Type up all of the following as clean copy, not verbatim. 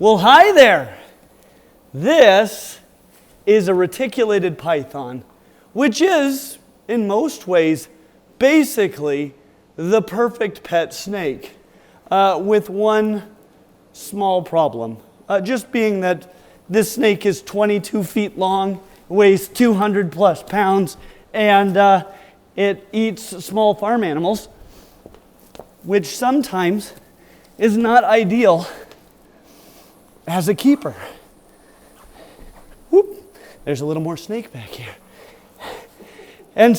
Well, hi there. This is a reticulated python, which is, in most ways, basically the perfect pet snake, with one small problem, just being that this snake is 22 feet long, weighs 200 plus pounds, and it eats small farm animals, which sometimes is not ideal as a keeper. Whoop, there's a little more snake back here. And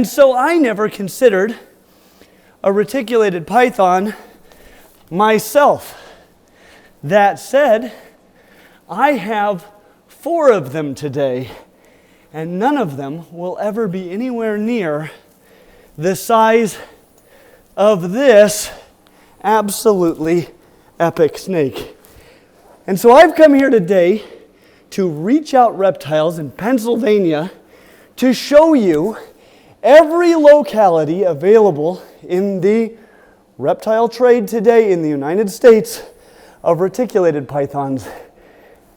so I never considered a reticulated python myself. That said, I have 4 of them today, and none of them will ever be anywhere near the size of this absolutely epic snake. And so I've come here today to Reach Out Reptiles in Pennsylvania to show you every locality available in the reptile trade today in the United States of reticulated pythons,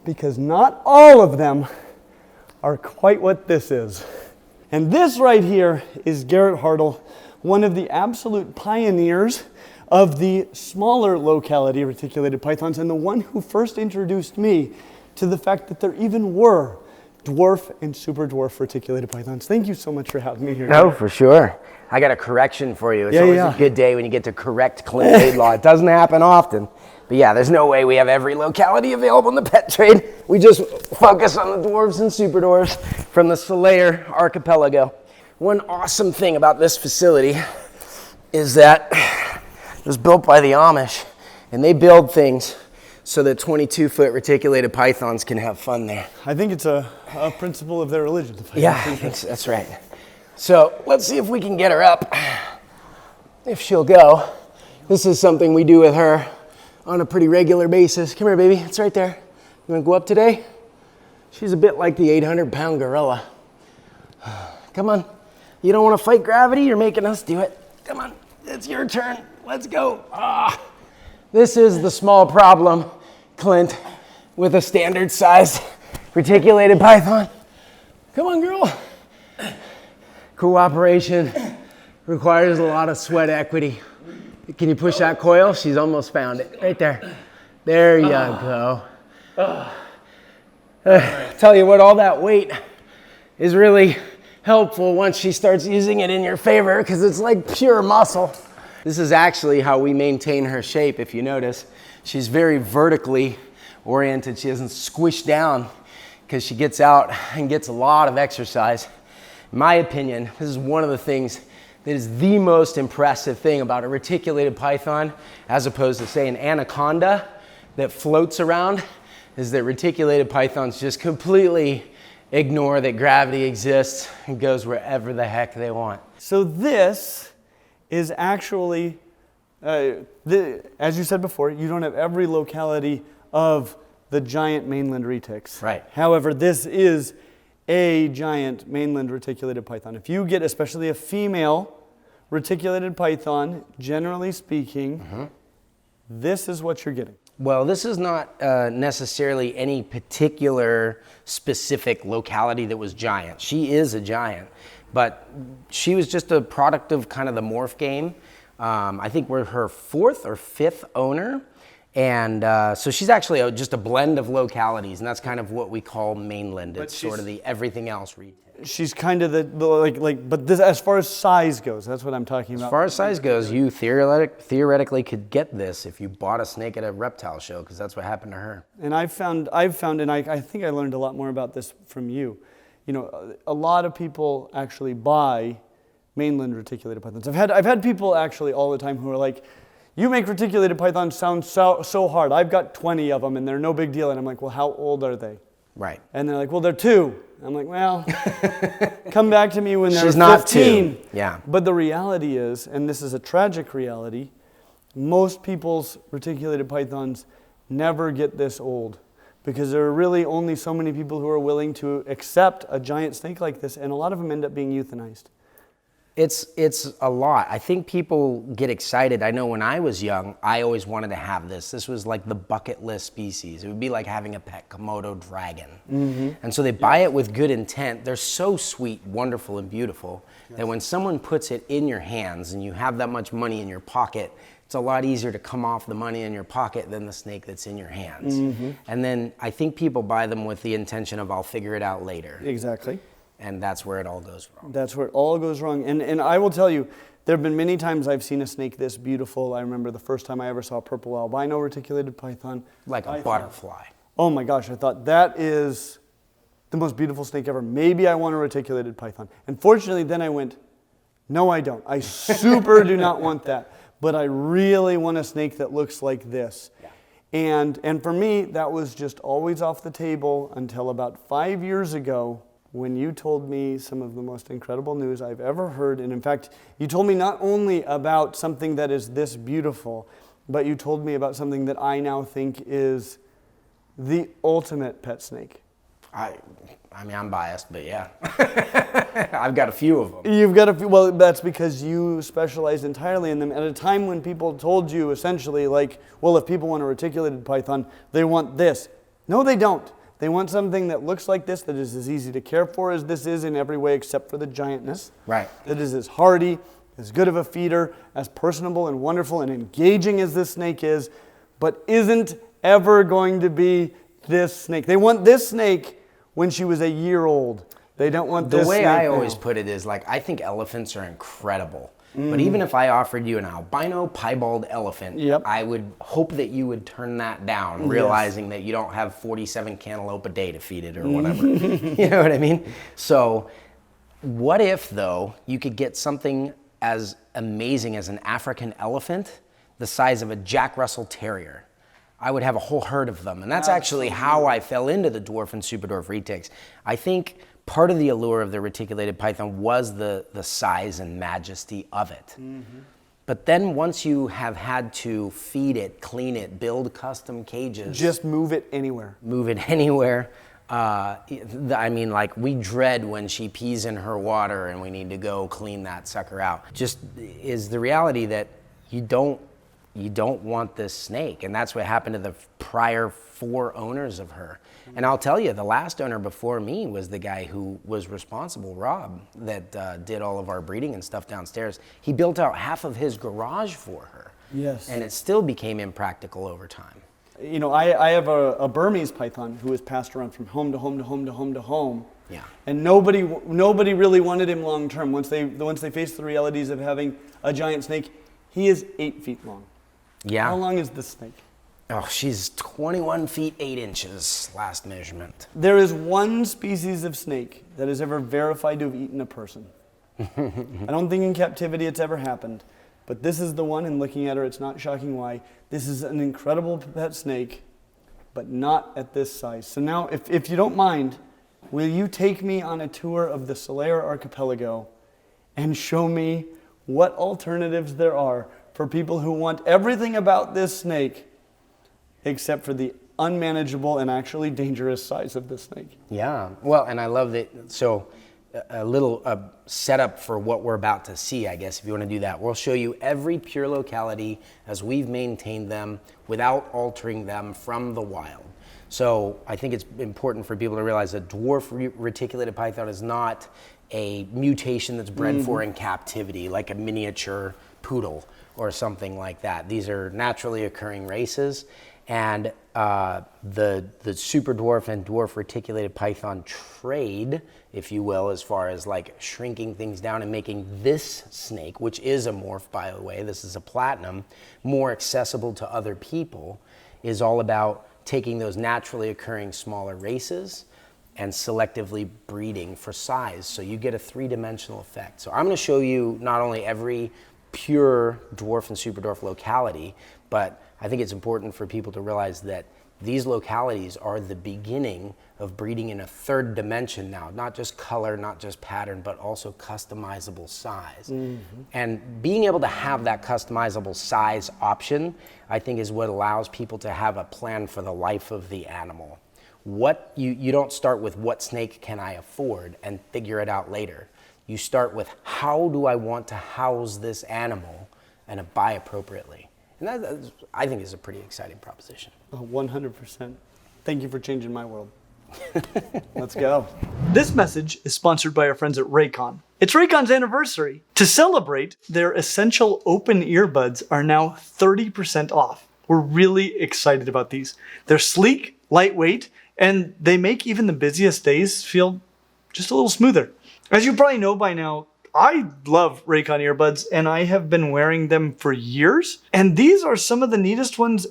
because not all of them are quite what this is. And this right here is Garrett Hartle, one of the absolute pioneers of the smaller locality reticulated pythons, and the one who first introduced me to the fact that there even were dwarf and super dwarf reticulated pythons. Thank you so much for having me here. No, for sure. I got a correction for you. It's always a good day when you get to correct Clint Laidlaw. It doesn't happen often. But yeah, there's no way we have every locality available in the pet trade. We just focus on the dwarves and super dwarfs from the Selayer archipelago. One awesome thing about this facility is that it was built by the Amish, and they build things so that 22-foot reticulated pythons can have fun there. I think it's a principle of their religion. Yeah, I think that's right. So let's see if we can get her up, if she'll go. This is something we do with her on a pretty regular basis. Come here, baby. It's right there. You want to go up today? She's a bit like the 800-pound gorilla. Come on. You don't want to fight gravity? You're making us do it. Come on. It's your turn. Let's go. This is the small problem, Clint, with a standard-sized reticulated python. Come on, girl. Cooperation requires a lot of sweat equity. Can you push that coil? She's almost found it. Right there. There you go. Tell you what, all that weight is really helpful once she starts using it in your favor, because it's like pure muscle. This is actually how we maintain her shape, if you notice. She's very vertically oriented. She doesn't squish down because she gets out and gets a lot of exercise. In my opinion, this is one of the things that is the most impressive thing about a reticulated python, as opposed to, say, an anaconda that floats around, is that reticulated pythons just completely ignore that gravity exists and goes wherever the heck they want. So this is actually, as you said before, you don't have every locality of the giant mainland retics. Right. However, this is a giant mainland reticulated python. If you get especially a female reticulated python, generally speaking, this is what you're getting. Well, this is not necessarily any particular specific locality that was giant. She is a giant, but she was just a product of kind of the morph game. I think we're her 4th or 5th owner. And so she's actually just a blend of localities, and that's kind of what we call mainland. It's sort of the everything else retail. She's kind of but this, as far as size goes, that's what I'm talking about. As far as size goes, you theoretically could get this if you bought a snake at a reptile show, because that's what happened to her. And I've found, and I think I learned a lot more about this from you. You know, a lot of people actually buy mainland reticulated pythons. I've had people actually all the time who are like, you make reticulated pythons sound so hard. I've got 20 of them and they're no big deal. And I'm like, well, how old are they? Right. And they're like, well, they're 2. I'm like, well, come back to me when they're 15. She's not 2. Yeah. But the reality is, and this is a tragic reality, most people's reticulated pythons never get this old, because there are really only so many people who are willing to accept a giant snake like this, and a lot of them end up being euthanized. It's a lot. I think people get excited. I know when I was young, I always wanted to have this. This was like the bucket list species. It would be like having a pet Komodo dragon. And so they buy it with good intent. They're so sweet, wonderful, and beautiful that when someone puts it in your hands and you have that much money in your pocket, it's a lot easier to come off the money in your pocket than the snake that's in your hands. And then I think people buy them with the intention of, I'll figure it out later. Exactly. And that's where it all goes wrong. That's where it all goes wrong. And I will tell you, there have been many times I've seen a snake this beautiful. I remember the first time I ever saw a purple albino reticulated python. Like a butterfly. Oh my gosh, I thought that is the most beautiful snake ever. Maybe I want a reticulated python. And fortunately, then I went, no, I don't. I super do not want that. But I really want a snake that looks like this. Yeah. And for me, that was just always off the table until about 5 years ago, when you told me some of the most incredible news I've ever heard. And in fact, you told me not only about something that is this beautiful, but you told me about something that I now think is the ultimate pet snake. I mean, I'm biased, but yeah. I've got a few of them. You've got a few. Well, that's because you specialize entirely in them at a time when people told you essentially like, well, if people want a reticulated python, they want this. No, they don't. They want something that looks like this, that is as easy to care for as this is in every way except for the giantness. Right. That is as hardy, as good of a feeder, as personable and wonderful and engaging as this snake is, but isn't ever going to be this snake. They want this snake when she was a year old. They don't want this snake. The way I always put it is like, I think elephants are incredible. But even if I offered you an albino piebald elephant, I would hope that you would turn that down, realizing that you don't have 47 cantaloupe a day to feed it or whatever. You know what I mean? So what if, though, you could get something as amazing as an African elephant the size of a Jack Russell Terrier? I would have a whole herd of them. And that's actually how I fell into the dwarf and super dwarf retics. I think part of the allure of the reticulated python was the size and majesty of it. But then once you have had to feed it, clean it, build custom cages. Just move it anywhere. Move it anywhere. I mean, like, we dread when she pees in her water and we need to go clean that sucker out. Just is the reality that you don't want this snake. And that's what happened to the prior 4 owners of her. And I'll tell you, the last owner before me was the guy who was responsible, Rob, that did all of our breeding and stuff downstairs. He built out half of his garage for her. Yes. And it still became impractical over time. You know, I have a Burmese python who was passed around from home to home to home to home to home. Yeah. And nobody really wanted him long term. Once they faced the realities of having a giant snake, he is 8 feet long. Yeah. How long is this snake? Oh, she's 21 feet 8 inches, last measurement. There is one species of snake that is ever verified to have eaten a person. I don't think in captivity it's ever happened, but this is the one, and looking at her, it's not shocking why. This is an incredible pet snake, but not at this size. So now, if you don't mind, will you take me on a tour of the Selayer archipelago and show me what alternatives there are for people who want everything about this snake except for the unmanageable and actually dangerous size of this snake? Yeah, well, and I love that. So a little setup for what we're about to see, I guess, if you want to do that. We'll show you every pure locality as we've maintained them without altering them from the wild. So I think it's important for people to realize that dwarf reticulated python is not a mutation that's bred for in captivity, like a miniature poodle or something like that. These are naturally occurring races. And the super dwarf and dwarf reticulated python trade, if you will, as far as like shrinking things down and making this snake, which is a morph, by the way, this is a platinum, more accessible to other people, is all about taking those naturally occurring smaller races and selectively breeding for size. So you get a 3-dimensional effect. So I'm going to show you not only every pure dwarf and super dwarf locality, but I think it's important for people to realize that these localities are the beginning of breeding in a 3rd dimension now, not just color, not just pattern, but also customizable size. And being able to have that customizable size option, I think, is what allows people to have a plan for the life of the animal. You don't start with what snake can I afford and figure it out later. you start with how do I want to house this animal and buy appropriately. And that, I think, is a pretty exciting proposition. 100%. Thank you for changing my world. Let's go. This message is sponsored by our friends at Raycon. It's Raycon's anniversary. To celebrate, their essential open earbuds are now 30% off. We're really excited about these. They're sleek, lightweight, and they make even the busiest days feel just a little smoother. As you probably know by now, I love Raycon earbuds, and I have been wearing them for years. And these are some of the neatest ones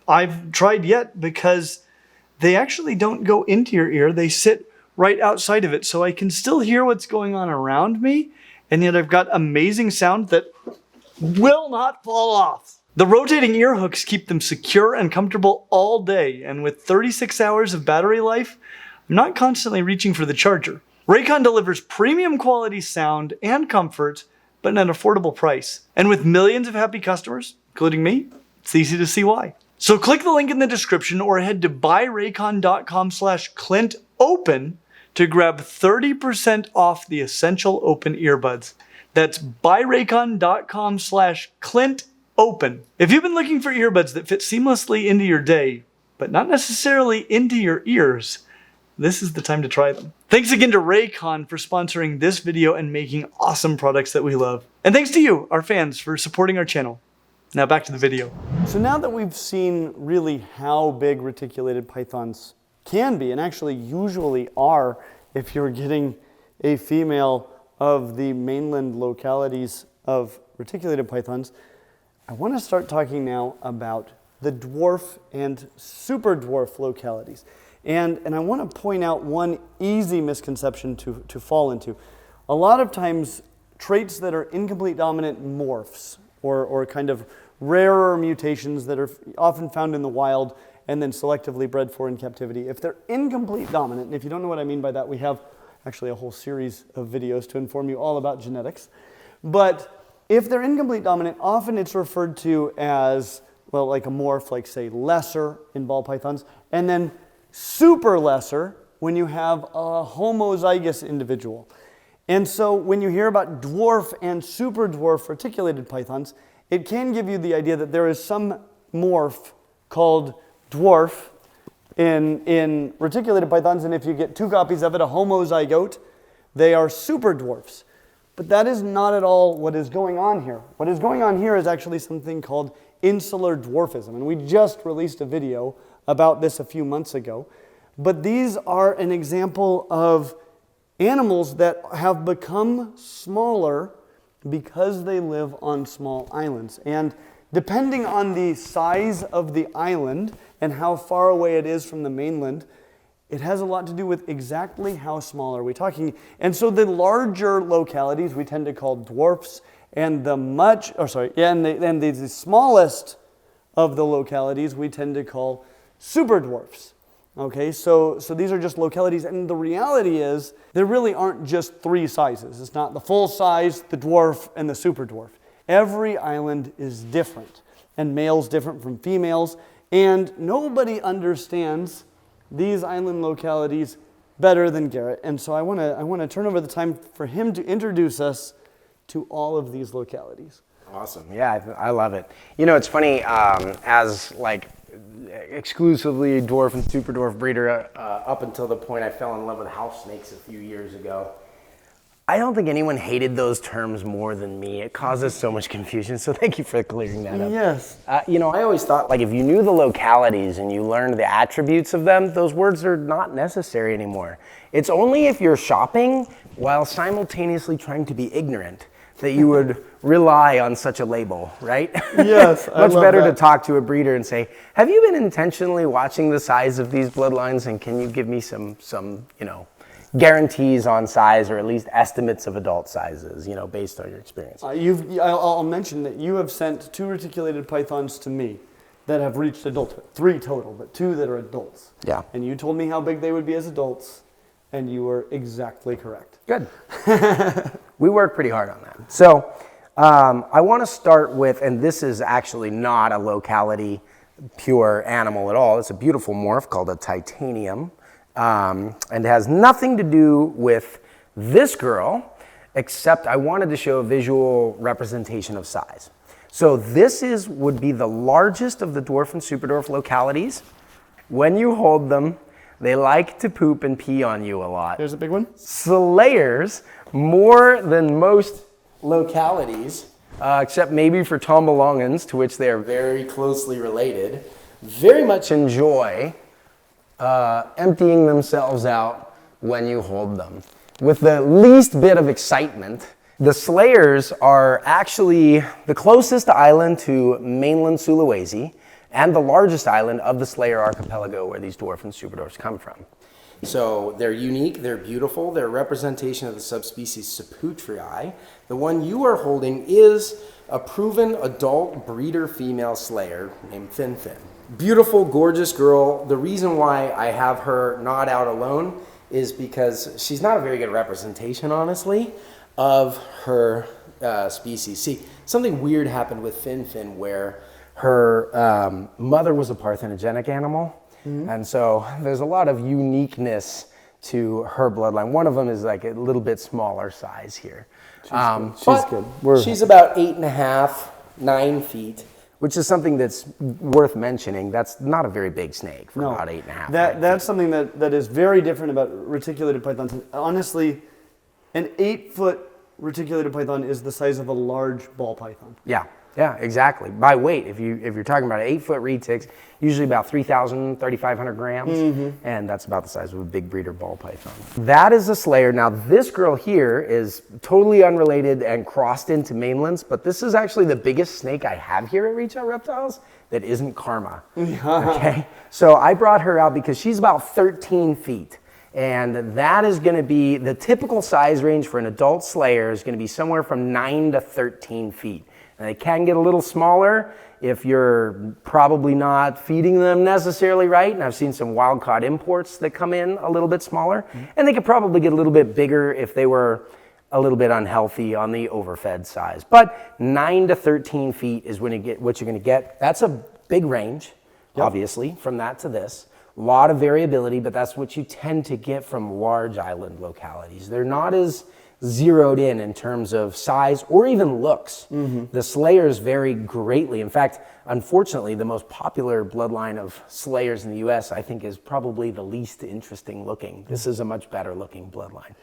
I've tried yet because they actually don't go into your ear. They sit right outside of it, so I can still hear what's going on around me, and yet I've got amazing sound that will not fall off. The rotating ear hooks keep them secure and comfortable all day, and with 36 hours of battery life, I'm not constantly reaching for the charger. Raycon delivers premium quality sound and comfort, but at an affordable price. And with millions of happy customers, including me, it's easy to see why. So click the link in the description or head to buyraycon.com/ClintOpen to grab 30% off the Essential Open Earbuds. That's buyraycon.com/ClintOpen. If you've been looking for earbuds that fit seamlessly into your day, but not necessarily into your ears, this is the time to try them. Thanks again to Raycon for sponsoring this video and making awesome products that we love. And thanks to you, our fans, for supporting our channel. Now back to the video. So now that we've seen really how big reticulated pythons can be, and actually usually are if you're getting a female of the mainland localities of reticulated pythons, I want to start talking now about the dwarf and super dwarf localities. And I want to point out one easy misconception to fall into. A lot of times, traits that are incomplete dominant morphs, or kind of rarer mutations that are often found in the wild and then selectively bred for in captivity. If they're incomplete dominant, and if you don't know what I mean by that, we have actually a whole series of videos to inform you all about genetics. But if they're incomplete dominant, often it's referred to as, well, like a morph, like say lesser in ball pythons, and then super lesser when you have a homozygous individual. And so when you hear about dwarf and super dwarf reticulated pythons, it can give you the idea that there is some morph called dwarf in reticulated pythons, and if you get 2 copies of it, a homozygote, they are super dwarfs. But that is not at all what is going on here. What is going on here is actually something called insular dwarfism, and we just released a video about this a few months ago. But these are an example of animals that have become smaller because they live on small islands. And depending on the size of the island and how far away it is from the mainland, it has a lot to do with exactly how small are we talking. And so the larger localities we tend to call dwarfs, and the smallest of the localities we tend to call super dwarfs. Okay, so these are just localities, and the reality is there really aren't just 3 sizes. It's not the full size, the dwarf, and the super dwarf. Every island is different, and males different from females, and nobody understands these island localities better than Garrett. And so I want to turn over the time for him to introduce us to all of these localities. Awesome. Yeah, I love it. You know, it's funny, as like exclusively dwarf and super dwarf breeder up until the point I fell in love with house snakes a few years ago. I don't think anyone hated those terms more than me. It causes so much confusion, so thank you for clearing that up. Yes. You know, I always thought, like, if you knew the localities and you learned the attributes of them, those words are not necessary anymore. It's only if you're shopping while simultaneously trying to be ignorant that you would rely on such a label, right? Yes, Much better to talk to a breeder and say, have you been intentionally watching the size of these bloodlines, and can you give me some you know, guarantees on size, or at least estimates of adult sizes, you know, based on your experience? I'll mention that you have sent 2 reticulated pythons to me that have reached adulthood. 3 total, but 2 that are adults. Yeah. And you told me how big they would be as adults, and you were exactly correct. Good. We work pretty hard on that. So I want to start with, and this is actually not a locality pure animal at all. It's a beautiful morph called a titanium, and has nothing to do with this girl. except I wanted to show a visual representation of size. So this would be the largest of the dwarf and superdwarf localities. When you hold them, they like to poop and pee on you a lot. There's a big one. Selayers, more than most localities, except maybe for Tombalongans, to which they are very closely related, very much enjoy emptying themselves out when you hold them. With the least bit of excitement. The Selayers are actually the closest island to mainland Sulawesi and the largest island of the Selayer archipelago where these dwarf and superdwarfs come from. So they're unique, they're beautiful, they're a representation of the subspecies Saputrii. The one you are holding is a proven adult breeder female Selayer named Fin. Beautiful, gorgeous girl. The reason why I have her not out alone is because she's not a very good representation, honestly, of her species. See, something weird happened with Fin where her mother was a parthenogenic animal, and so there's a lot of uniqueness to her bloodline. One of them is like a little bit smaller size here. She's good. She's about 8.5, 9 feet, which is something that's worth mentioning. That's not a very big snake for about 8.5. That's something that is very different about reticulated pythons. Honestly, an 8-foot reticulated python is the size of a large ball python. Yeah, exactly. By weight, if you're talking about an 8-foot retics, usually about 3,000, 3,500 grams, and that's about the size of a big breeder ball python. That is a Selayer. Now, this girl here is totally unrelated and crossed into mainlands, but this is actually the biggest snake I have here at Reach Out Reptiles that isn't Karma. Okay, so I brought her out because she's about 13 feet. And that is going to be the typical size range for an adult Selayer is going to be somewhere from 9 to 13 feet. And they can get a little smaller if you're probably not feeding them necessarily right. And I've seen some wild caught imports that come in a little bit smaller. And they could probably get a little bit bigger if they were a little bit unhealthy on the overfed size. But 9 to 13 feet is when you get what you're going to get. That's a big range, obviously, from that to this. A lot of variability, but that's what you tend to get from large island localities. They're not as zeroed in terms of size or even looks. The Selayers vary greatly. In fact, unfortunately, the most popular bloodline of Selayers in the US, I think, is probably the least interesting looking. This is a much better looking bloodline.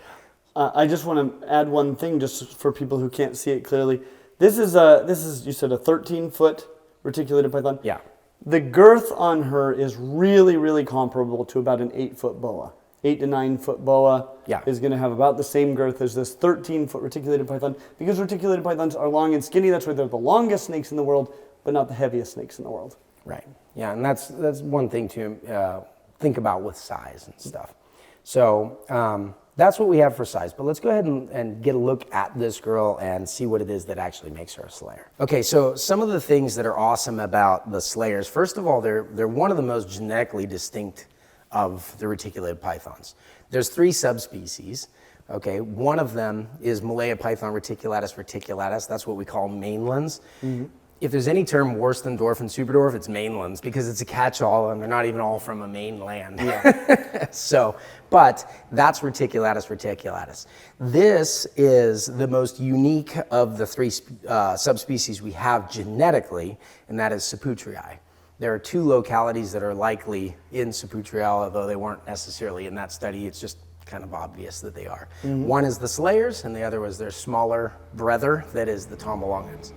I just want to add one thing just for people who can't see it clearly. This is you said a 13-foot reticulated python. Yeah. The girth on her is really, really comparable to about an 8-foot boa. 8 to 9 foot boa is going to have about the same girth as this 13-foot reticulated python. Because reticulated pythons are long and skinny, that's why they're the longest snakes in the world, but not the heaviest snakes in the world. Right. Yeah, and that's one thing to think about with size and stuff. So that's what we have for size. But let's go ahead and get a look at this girl and see what it is that actually makes her a Selayer. Okay, so some of the things that are awesome about the Selayers, first of all, they're one of the most genetically distinct of the reticulated pythons. There's 3 subspecies. Okay, one of them is Malaya python reticulatus reticulatus. That's what we call mainlands. If there's any term worse than dwarf and superdwarf, it's mainlands, because it's a catch-all and they're not even all from a mainland. But that's Reticulatus reticulatus. This is the most unique of the 3 subspecies we have genetically, and that is Saputrii. There are 2 localities that are likely in Saputrii, although they weren't necessarily in that study. It's just kind of obvious that they are. One is the Selayers, and the other was their smaller brother, that is the Tombalongans.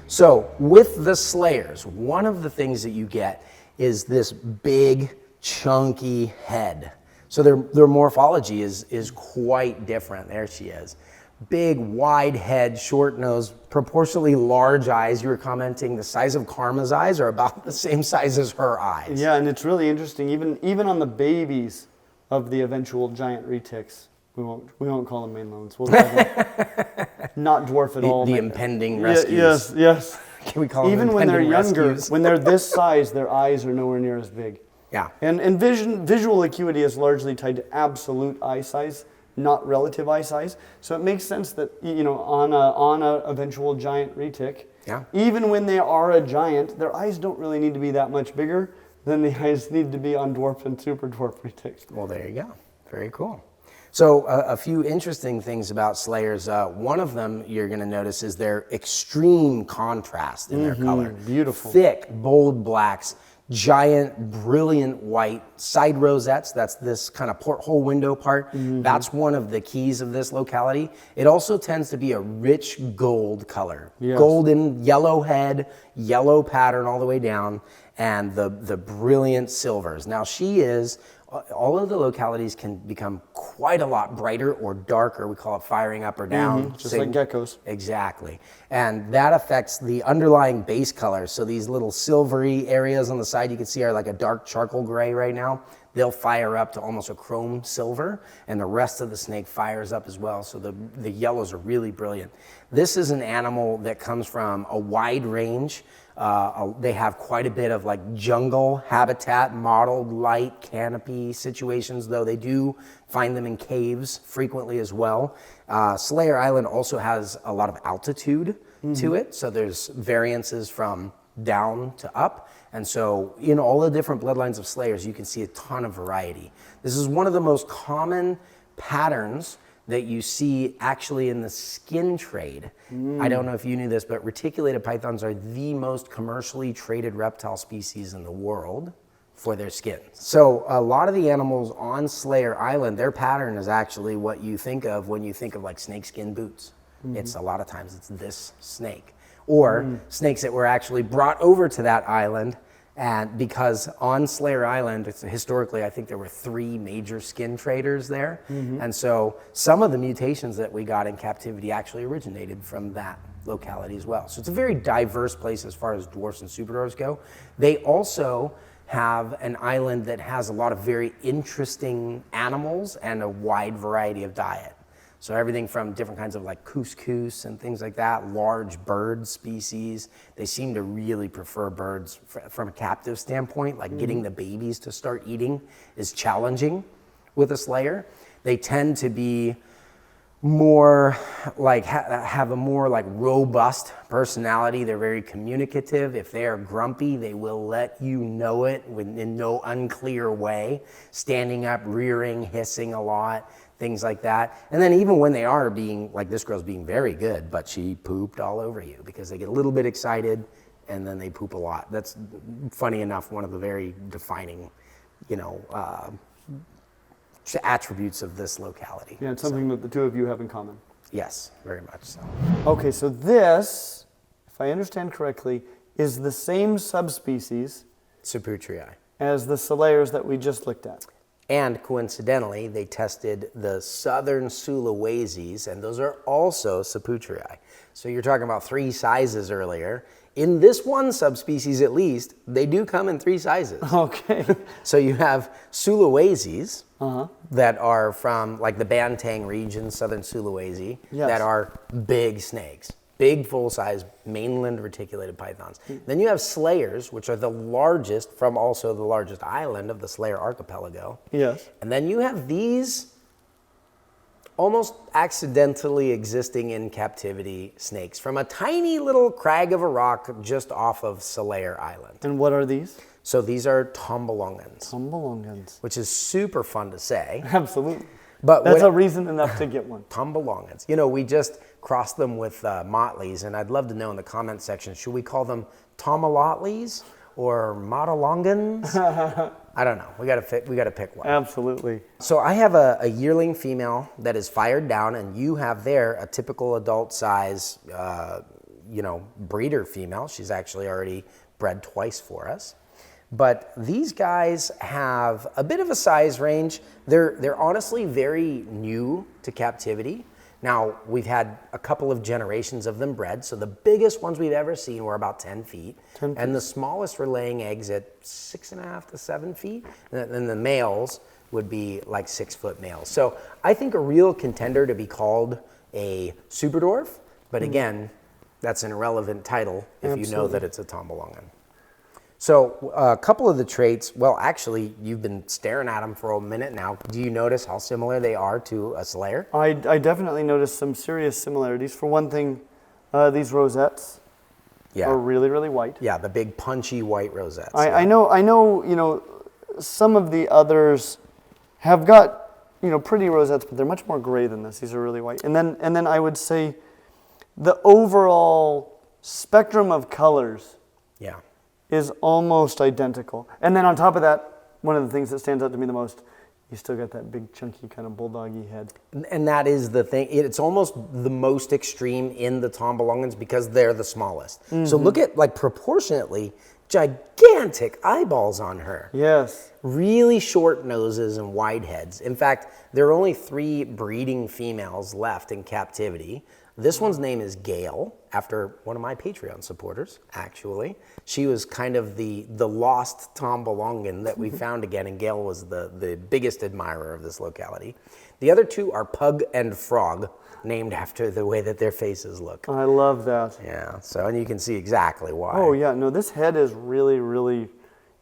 So with the Selayers, one of the things that you get is this big, chunky head. So their morphology is quite different. There she is. Big, wide head, short nose, proportionally large eyes. You were commenting the size of Karma's eyes are about the same size as her eyes. Yeah, and it's really interesting. Even on the babies of the eventual giant retics, we won't call them mainlands. We'll call them not dwarf at all. The impending rescues. Yes. Can we call them even when they're younger, rescues? when they're this size, their eyes are nowhere near as big. Yeah. And visual acuity is largely tied to absolute eye size, not relative eye size. So it makes sense that on a eventual giant retic, even when they are a giant, their eyes don't really need to be that much bigger than the eyes need to be on dwarf and super dwarf retics. Well, there you go. Very cool. So a few interesting things about Selayers. One of them you're going to notice is their extreme contrast in their color. Beautiful. Thick, bold blacks, giant, brilliant white side rosettes. That's this kind of porthole window part. That's one of the keys of this locality. It also tends to be a rich gold color. Yes. Golden, yellow head, yellow pattern all the way down, and the brilliant silvers. Now she is, all of the localities can become quite a lot brighter or darker. We call it firing up or down. Just like geckos. Exactly. And that affects the underlying base colors. So these little silvery areas on the side you can see are like a dark charcoal gray right now. They'll fire up to almost a chrome silver, and the rest of the snake fires up as well. So the yellows are really brilliant. This is an animal that comes from a wide range. They have quite a bit of like jungle habitat, mottled light canopy situations, though they do find them in caves frequently as well. Selayer Island also has a lot of altitude to it, so there's variances from down to up. And so in all the different bloodlines of Selayers, you can see a ton of variety. This is one of the most common patterns that you see actually in the skin trade. I don't know if you knew this, but reticulated pythons are the most commercially traded reptile species in the world for their skin. So a lot of the animals on Selayer Island, their pattern is actually what you think of when you think of like snakeskin boots. It's a lot of times it's this snake. Or snakes that were actually brought over to that island, and because on Selayer Island, historically, I think there were 3 major skin traders there. And so some of the mutations that we got in captivity actually originated from that locality as well. So it's a very diverse place as far as dwarfs and super dwarfs go. They also have an island that has a lot of very interesting animals and a wide variety of diet. So everything from different kinds of like couscous and things like that, large bird species. They seem to really prefer birds from a captive standpoint, like getting the babies to start eating is challenging with a Selayer. They tend to be more like, have a more like robust personality. They're very communicative. If they are grumpy, they will let you know it in no unclear way, standing up, rearing, hissing a lot. Things like that. And then even when they are being, like this girl's being very good, but she pooped all over you because they get a little bit excited and then they poop a lot. That's funny enough, one of the very defining, attributes of this locality. Yeah, it's something that the two of you have in common. Yes, very much so. Okay, so this, if I understand correctly, is the same subspecies Saputrii. as the Selayers that we just looked at. And coincidentally, they tested the southern Sulawesi's, and those are also Saputrii. So you're talking about 3 sizes earlier. In this one subspecies, at least, they do come in 3 sizes. Okay. So you have Sulawesi's that are from like the Bantang region, southern Sulawesi, that are big snakes. Big, full-size, mainland reticulated pythons. Then you have Selayers, which are the largest from also the largest island of the Selayer archipelago. Yes. And then you have these almost accidentally existing in captivity snakes from a tiny little crag of a rock just off of Selayer Island. And what are these? So these are Tombalongans. Tombalongans. Which is super fun to say. Absolutely. But that's a reason enough to get one. Tombalongans. You know, we just crossed them with motleys, and I'd love to know in the comment section, should we call them Tomalotleys or Motalongans? I don't know. We got to pick one. Absolutely. So I have a yearling female that is fired down, and you have there a typical adult size, breeder female. She's actually already bred twice for us. But these guys have a bit of a size range. They're honestly very new to captivity. Now, we've had a couple of generations of them bred, so the biggest ones we've ever seen were about 10 feet. And the smallest were laying eggs at 6.5 to 7 feet. And then the males would be like 6-foot males. So I think a real contender to be called a super dwarf, but again, that's an irrelevant title if you know that it's a Tombalongan. So a couple of the traits, well, actually, you've been staring at them for a minute now. Do you notice how similar they are to a Selayer? I definitely noticed some serious similarities. For one thing, these rosettes are really, really white. Yeah, the big punchy white rosettes. I know, some of the others have got pretty rosettes, but they're much more gray than this. These are really white. And then I would say the overall spectrum of colors is almost identical. And then on top of that, one of the things that stands out to me the most, you still got that big chunky kind of bulldoggy head. And that is the thing. It's almost the most extreme in the Tombalongans because they're the smallest. So look at, like, proportionately gigantic eyeballs on her. Yes. Really short noses and wide heads. In fact, there are only 3 breeding females left in captivity. This one's name is Gail, after one of my Patreon supporters, actually. She was kind of the lost Tombalongan that we found again, and Gail was the biggest admirer of this locality. The other 2 are Pug and Frog, named after the way that their faces look. I love that. Yeah, so, and you can see exactly why. Oh, yeah. No, this head is really, really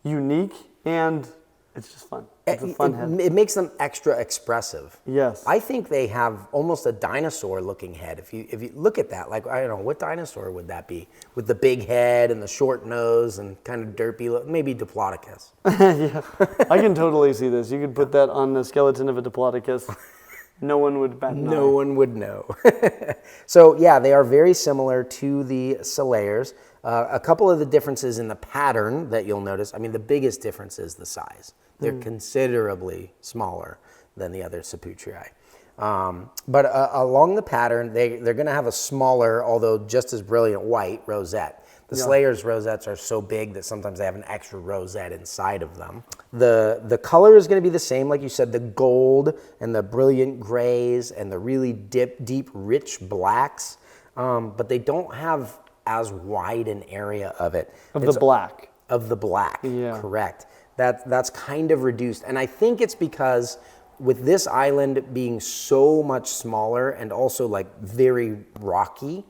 unique, and it's just fun. It's a fun head. It makes them extra expressive. Yes. I think they have almost a dinosaur-looking head. If you look at that, like, I don't know, what dinosaur would that be? With the big head and the short nose and kind of derpy look, maybe Diplodocus. Yeah, I can totally see this. You could put that on the skeleton of a Diplodocus. No one would bat an eye. No one would know. So yeah, they are very similar to the Selayers. A couple of the differences in the pattern that you'll notice, I mean, the biggest difference is the size. They're considerably smaller than the other Saputrii. But along the pattern, they're going to have a smaller, although just as brilliant white rosette. The Selayers' rosettes are so big that sometimes they have an extra rosette inside of them. The color is going to be the same, like you said, the gold and the brilliant grays and the really deep, rich blacks, but they don't have as wide an area of it. The black. Of the black, yeah. Correct. That's kind of reduced. And I think it's because with this island being so much smaller and also like very rocky,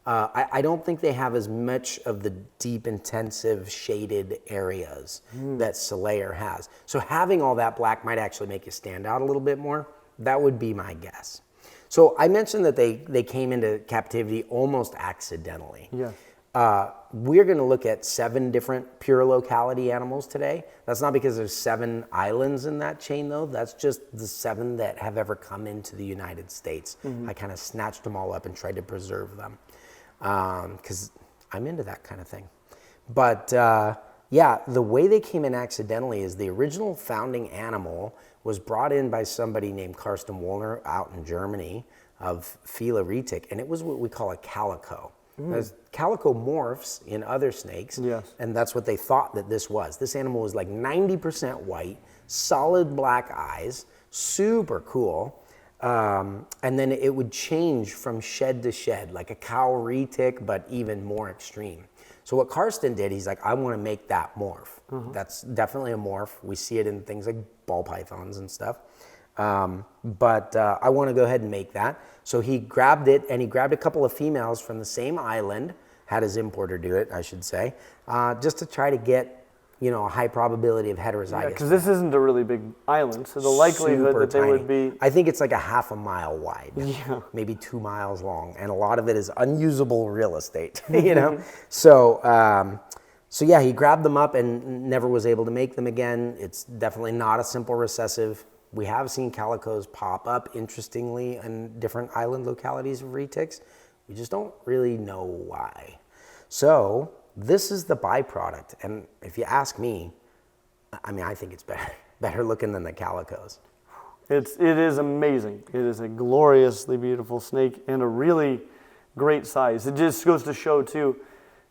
I don't think they have as much of the deep, intensive, shaded areas that Selayer has. So having all that black might actually make you stand out a little bit more. That would be my guess. So I mentioned that they came into captivity almost accidentally. Yeah. We're going to look at 7 different pure locality animals today. That's not because there's 7 islands in that chain, though. That's just the 7 that have ever come into the United States. I kind of snatched them all up and tried to preserve them because I'm into that kind of thing. But yeah, the way they came in accidentally is the original founding animal was brought in by somebody named Karsten Wollner out in Germany of Phyla retic, and it was what we call a calico. There's calico morphs in other snakes, and that's what they thought that this was. This animal was like 90% white, solid black eyes, super cool, and then it would change from shed to shed, like a cow retic, but even more extreme. So what Karsten did, he's like, I want to make that morph. That's definitely a morph. We see it in things like ball pythons and stuff. But I want to go ahead and make that. So he grabbed it, and he grabbed a couple of females from the same island, had his importer do it, I should say, just to try to get, a high probability of heterozygous. Yeah, because this isn't a really big island, so the likelihood that they would be... I think it's like a half a mile wide, maybe 2 miles long, and a lot of it is unusable real estate, So yeah, he grabbed them up and never was able to make them again. It's definitely not a simple recessive. We have seen calicos pop up, interestingly, in different island localities of retics. We just don't really know why. So this is the byproduct. And if you ask me, I think it's better looking than the calicos. It is amazing. It is a gloriously beautiful snake and a really great size. It just goes to show, too,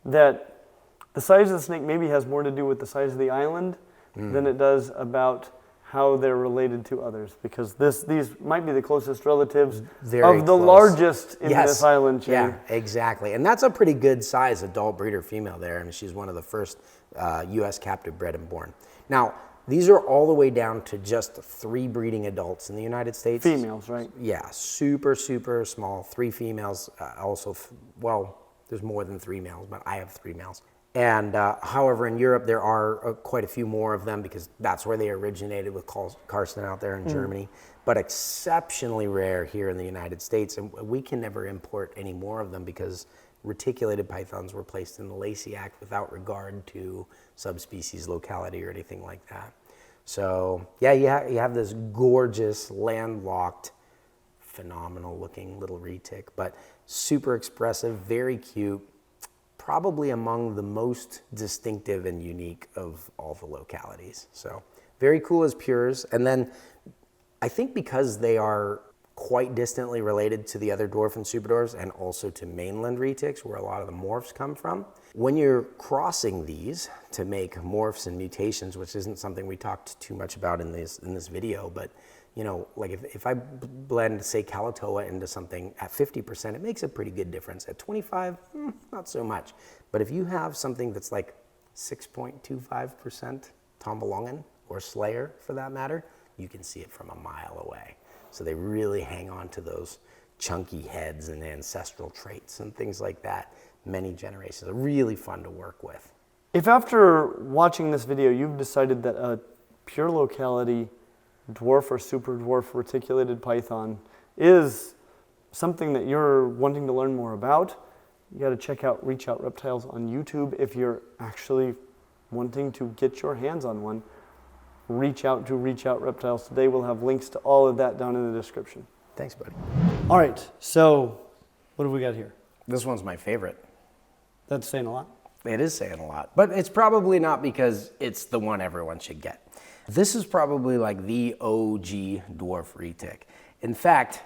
that the size of the snake maybe has more to do with the size of the island than it does about how they're related to others, because these might be the closest relatives of the largest in this island chain. Yeah, exactly. And that's a pretty good size adult breeder female there. I mean, she's one of the first U.S. captive bred and born. Now, these are all the way down to just 3 breeding adults in the United States. Females, right? Yeah, super, super small. 3 females. Also, well, there's more than 3 males, but I have 3 males. And however, in Europe, there are quite a few more of them because that's where they originated with Karsten out there in Germany, but exceptionally rare here in the United States. And we can never import any more of them because reticulated pythons were placed in the Lacey Act without regard to subspecies locality or anything like that. So yeah, you have this gorgeous, landlocked, phenomenal looking little retic, but super expressive, very cute, probably among the most distinctive and unique of all the localities. So very cool as pures. And then I think because they are quite distantly related to the other dwarf and super dwarfs and also to mainland retics where a lot of the morphs come from, when you're crossing these to make morphs and mutations, which isn't something we talked too much about in this video, but you know, like if I blend, say, Calatoa into something at 50%, it makes a pretty good difference. At 25, not so much. But if you have something that's like 6.25% Tombalongan or Selayer, for that matter, you can see it from a mile away. So they really hang on to those chunky heads and ancestral traits and things like that. Many generations. They're really fun to work with. If after watching this video, you've decided that a pure locality dwarf or super dwarf reticulated python is something that you're wanting to learn more about, you got to check out Reach Out Reptiles on YouTube. If you're actually wanting to get your hands on one, reach out to Reach Out Reptiles today. We'll have links to all of that down in the description. Thanks, buddy. All right, so what have we got here? This one's my favorite. That's saying a lot. It is saying a lot, but it's probably not because it's the one everyone should get. This is probably like the OG dwarf retic. In fact,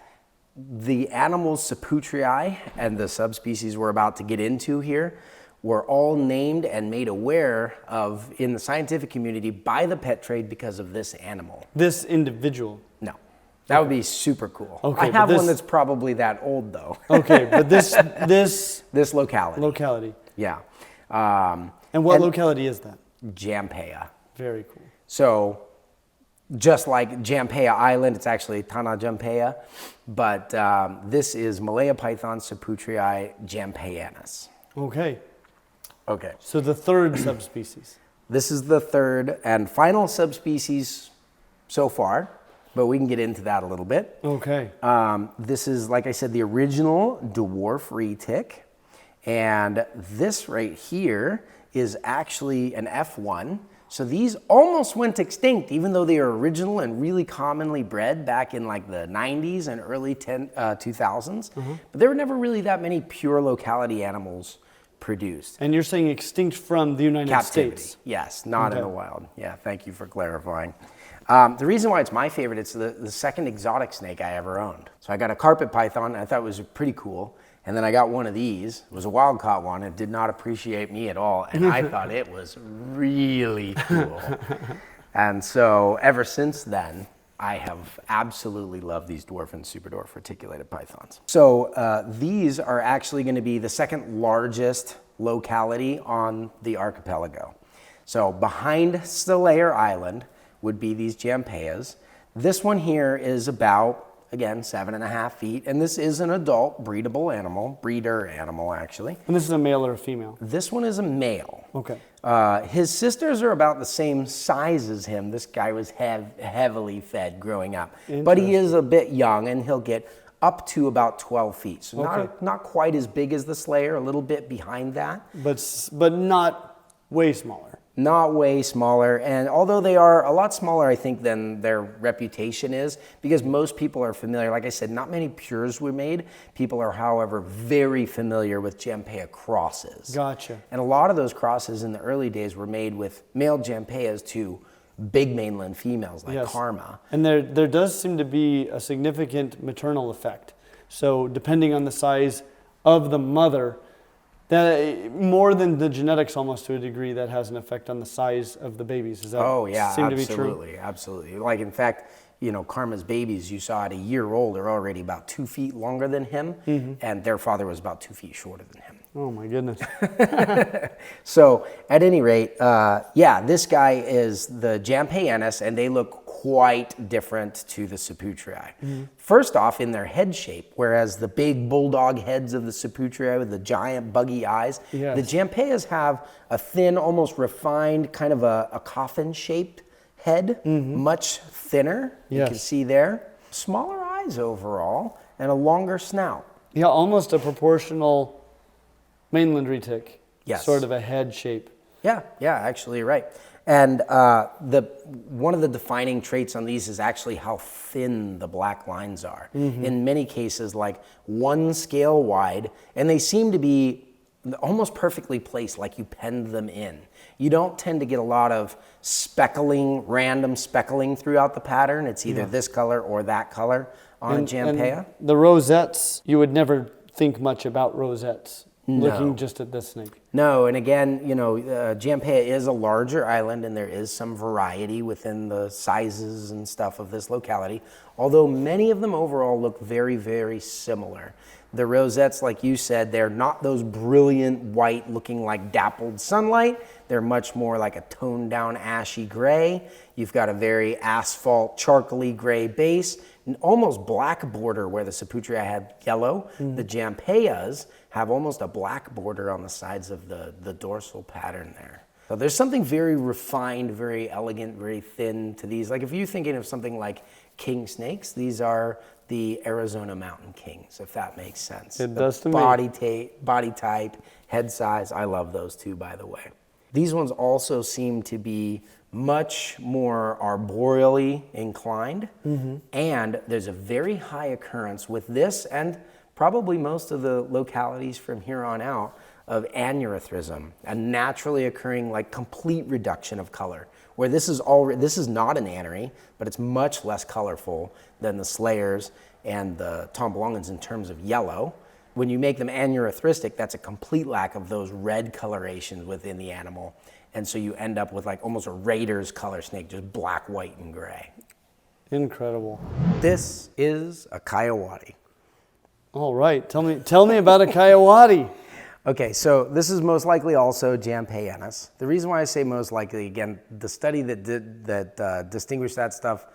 the animals Saputrii and the subspecies we're about to get into here were all named and made aware of in the scientific community by the pet trade because of this animal. This individual? No. That would be super cool. Okay, I have one that's probably that old though. Okay, but this locality. Locality. Yeah. And what locality is that? Jampea. Very cool. So just like Jampea Island, it's actually Tanah Jampea, but this is Malaya python Saputrii jampeanus. Okay. Okay. So the third subspecies. This is the third and final subspecies so far, but we can get into that a little bit. Okay. This is, like I said, the original dwarf retic. And this right here is actually an F1. So these almost went extinct, even though they are original and really commonly bred back in like the 90s and early 2000s. But there were never really that many pure locality animals produced. And you're saying extinct from the United States? Yes, not in the wild. Yeah, thank you for clarifying. The reason why it's my favorite, it's the second exotic snake I ever owned. So I got a carpet python, and I thought it was pretty cool. And then I got one of these. It was a wild caught one. It did not appreciate me at all. And I thought it was really cool. And so ever since then, I have absolutely loved these dwarf and super dwarf reticulated pythons. So these are actually going to be the second largest locality on the archipelago. So behind Selayer Island would be these Jampeas. This one here is about, again, 7.5 feet, and this is an adult breeder animal actually. And this is a male or a female? This one is a male. Okay. His sisters are about the same size as him. This guy was heavily fed growing up, but he is a bit young, and he'll get up to about 12 feet. So not quite as big as the Selayer, a little bit behind that. But not way smaller. Not way smaller, and although they are a lot smaller, I think, than their reputation is, because most people are familiar, like I said, not many pures were made. People are, however, very familiar with Jampea crosses. Gotcha. And a lot of those crosses in the early days were made with male Jampeas to big mainland females like Karma. And there does seem to be a significant maternal effect. So depending on the size of the mother, that more than the genetics, almost to a degree, that has an effect on the size of the babies. Does that seem to be true? Absolutely. Like, in fact, you know, Karma's babies you saw at a year old are already about 2 feet longer than him, and their father was about 2 feet shorter than him. Oh my goodness. So at any rate, this guy is the Jampeanus, and they look quite different to the Saputrii. First off, in their head shape, whereas the big bulldog heads of the Saputrii with the giant buggy eyes, the Jampeas have a thin, almost refined, kind of a coffin-shaped head, much thinner, you can see there. Smaller eyes overall, and a longer snout. Yeah, almost a proportional mainland retic. Yes. Sort of a head shape. Yeah, actually, you're right. And one of the defining traits on these is actually how thin the black lines are. In many cases, like 1 scale wide, and they seem to be almost perfectly placed, like you penned them in. You don't tend to get a lot of speckling, random speckling throughout the pattern. It's either this color or that color on a Jampea. And the rosettes, you would never think much about rosettes. Looking just at this snake. No, and again, you know, Jampea is a larger island and there is some variety within the sizes and stuff of this locality, although many of them overall look very, very similar. The rosettes, like you said, they're not those brilliant white looking like dappled sunlight. They're much more like a toned down ashy gray. You've got a very asphalt charcoaly gray base, an almost black border where the Saputria had yellow. The Jampeas have almost a black border on the sides of the dorsal pattern there. So there's something very refined, very elegant, very thin to these. Like if you're thinking of something like king snakes, these are the Arizona mountain kings, if that makes sense. It does to me. Body type, head size, I love those too, by the way. These ones also seem to be much more arboreally inclined, and there's a very high occurrence with this and probably most of the localities from here on out of aneurysm, a naturally occurring like complete reduction of color, where this is not an anery, but it's much less colorful than the Selayers and the Tombalongans in terms of yellow. When you make them aneurystic, that's a complete lack of those red colorations within the animal. And so you end up with like almost a Raiders color snake, just black, white, and gray. Incredible. This is a Kayuadi. All right, tell me about a Kayuadi. Okay, so this is most likely also Jampeanus. The reason why I say most likely, again, the study that distinguished that stuff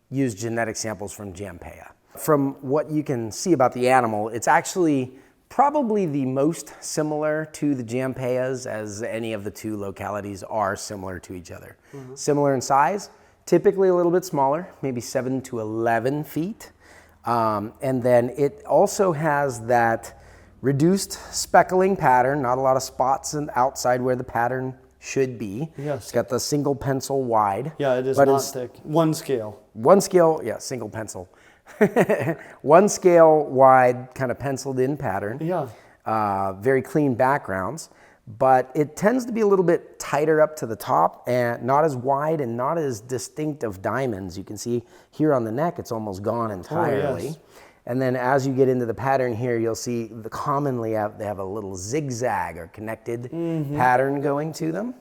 used genetic samples from Jampea. From what you can see about the animal, it's actually probably the most similar to the Jampeas, as any of the two localities are similar to each other. Similar in size, typically a little bit smaller, maybe 7 to 11 feet. And then it also has that reduced speckling pattern, not a lot of spots outside where the pattern should be. Yes. It's got the single pencil wide. Yeah, it is not thick. One scale. One scale, yeah, single pencil. 1 scale wide, kind of penciled in pattern. Yeah. Very clean backgrounds, but it tends to be a little bit tighter up to the top and not as wide and not as distinct of diamonds. You can see here on the neck, it's almost gone entirely. Oh, yes. And then as you get into the pattern here, you'll see commonly they have a little zigzag or connected pattern going to them.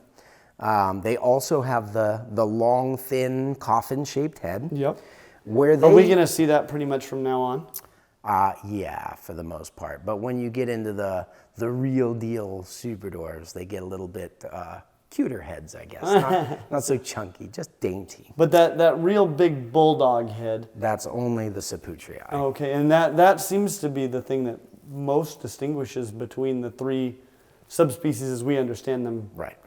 They also have the long, thin, coffin-shaped head. Yep. Where Are we going to see that pretty much from now on? Yeah, for the most part. But when you get into the real deal super dwarves, they get a little bit cuter heads, I guess. Not so chunky, just dainty. But that real big bulldog head. That's only the Saputria. Okay, and that seems to be the thing that most distinguishes between the three subspecies as we understand them. Right.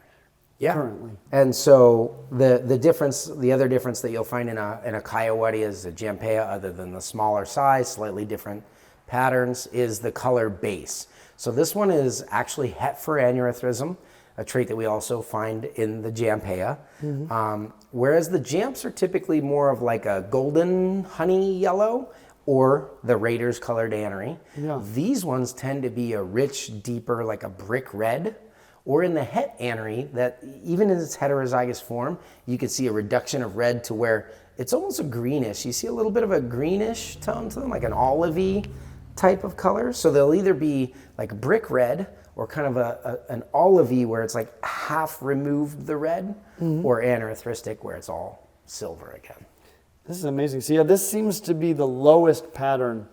Yeah. Currently. And so the difference, the other difference that you'll find in a Kayuadi is a Jampea, other than the smaller size, slightly different patterns, is the color base. So this one is actually het for aneurysm, a trait that we also find in the Jampea. Whereas the Jamps are typically more of like a golden honey yellow or the Raiders colored anery. Yeah. These ones tend to be a rich, deeper, like a brick red. Or in the het anery, that even in its heterozygous form, you can see a reduction of red to where it's almost a greenish. You see a little bit of a greenish tone to them, like an olivey type of color. So they'll either be like brick red or kind of an olivey where it's like half removed the red, or aneurystic where it's all silver again. This is amazing. So yeah, this seems to be the lowest pattern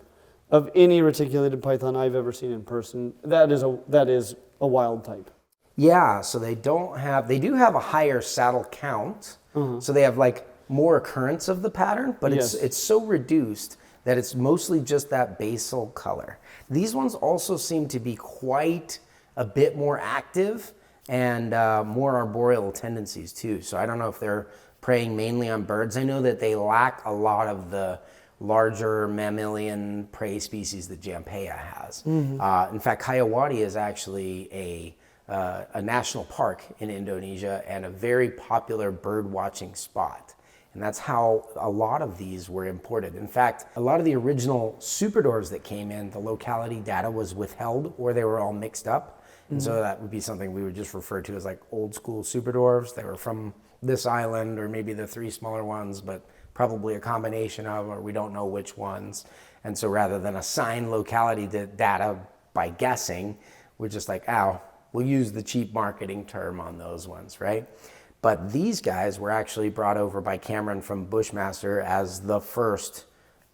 of any reticulated python I've ever seen in person. That is a wild type. Yeah, so they do have a higher saddle count. So they have like more occurrence of the pattern, but it's so reduced that it's mostly just that basal color. These ones also seem to be quite a bit more active and more arboreal tendencies too. So I don't know if they're preying mainly on birds. I know that they lack a lot of the larger mammalian prey species that Jampea has. In fact, Kayuadi is actually a a national park in Indonesia and a very popular bird watching spot. And that's how a lot of these were imported. In fact, a lot of the original super dwarfs that came in, the locality data was withheld or they were all mixed up. And so that would be something we would just refer to as like old school super dwarfs. They were from this island or maybe the 3 smaller ones, but probably a combination of, or we don't know which ones. And so rather than assign locality data by guessing, we're just like, we'll use the cheap marketing term on those ones, right? But these guys were actually brought over by Cameron from Bushmaster as the first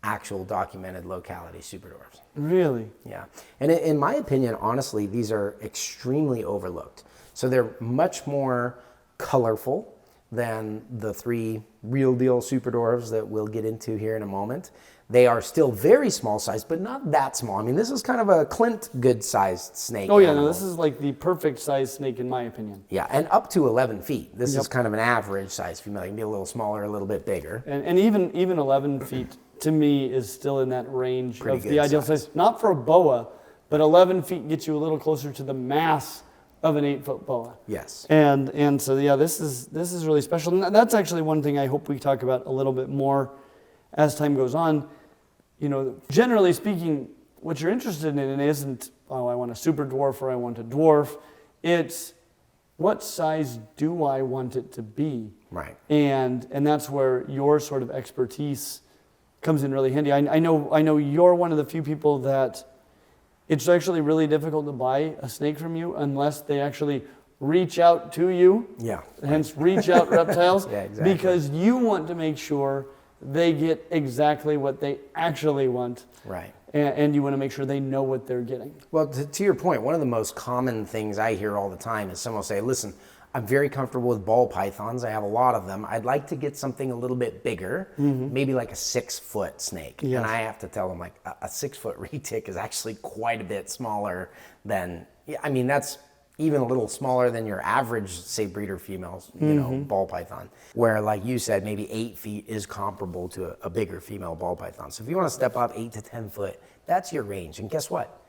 actual documented locality super dwarfs. Really? Yeah. And in my opinion, honestly, these are extremely overlooked. So they're much more colorful than the 3 real deal super dwarfs that we'll get into here in a moment. They are still very small size, but not that small. I mean, this is kind of a Clint good sized snake. Oh yeah, no, this is like the perfect size snake in my opinion. Yeah, and up to 11 feet. This is kind of an average size female. It can be a little smaller, a little bit bigger. And even 11 feet to me is still in that range Pretty of the ideal size. Not for a boa, but 11 feet gets you a little closer to the mass of an 8-foot boa. Yes. And so yeah, this is really special. And that's actually one thing I hope we talk about a little bit more as time goes on. You know, generally speaking, what you're interested in isn't, I want a super dwarf or I want a dwarf. It's what size do I want it to be? Right. And that's where your sort of expertise comes in really handy. I know you're one of the few people that it's actually really difficult to buy a snake from you unless they actually reach out to you. Yeah. Hence, Reach Out Reptiles. Yeah, exactly. Because you want to make sure they get exactly what they actually want. Right. And you want to make sure they know what they're getting. Well, to your point, one of the most common things I hear all the time is someone will say, listen, I'm very comfortable with ball pythons. I have a lot of them. I'd like to get something a little bit bigger, maybe like a 6-foot snake. Yes. And I have to tell them like a 6-foot retic is actually quite a bit smaller than, I mean, that's even a little smaller than your average, say, breeder females, you know, ball python. Where, like you said, maybe 8 feet is comparable to a bigger female ball python. So if you want to step up 8 to 10 foot, that's your range. And guess what?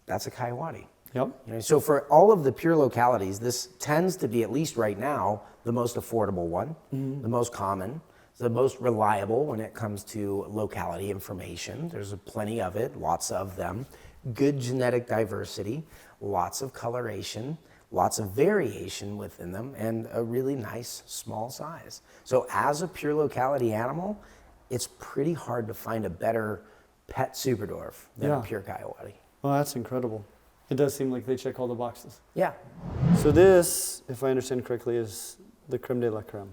That's a Kayuadi. Yep. You know, so for all of the pure localities, this tends to be, at least right now, the most affordable one, the most common, the most reliable when it comes to locality information. There's plenty of it, lots of them. Good genetic diversity, lots of coloration, lots of variation within them, and a really nice small size. So as a pure locality animal, it's pretty hard to find a better pet super dwarf than a pure Kayuadi. Well, that's incredible. It does seem like they check all the boxes. Yeah. So this, if I understand correctly, is the creme de la creme.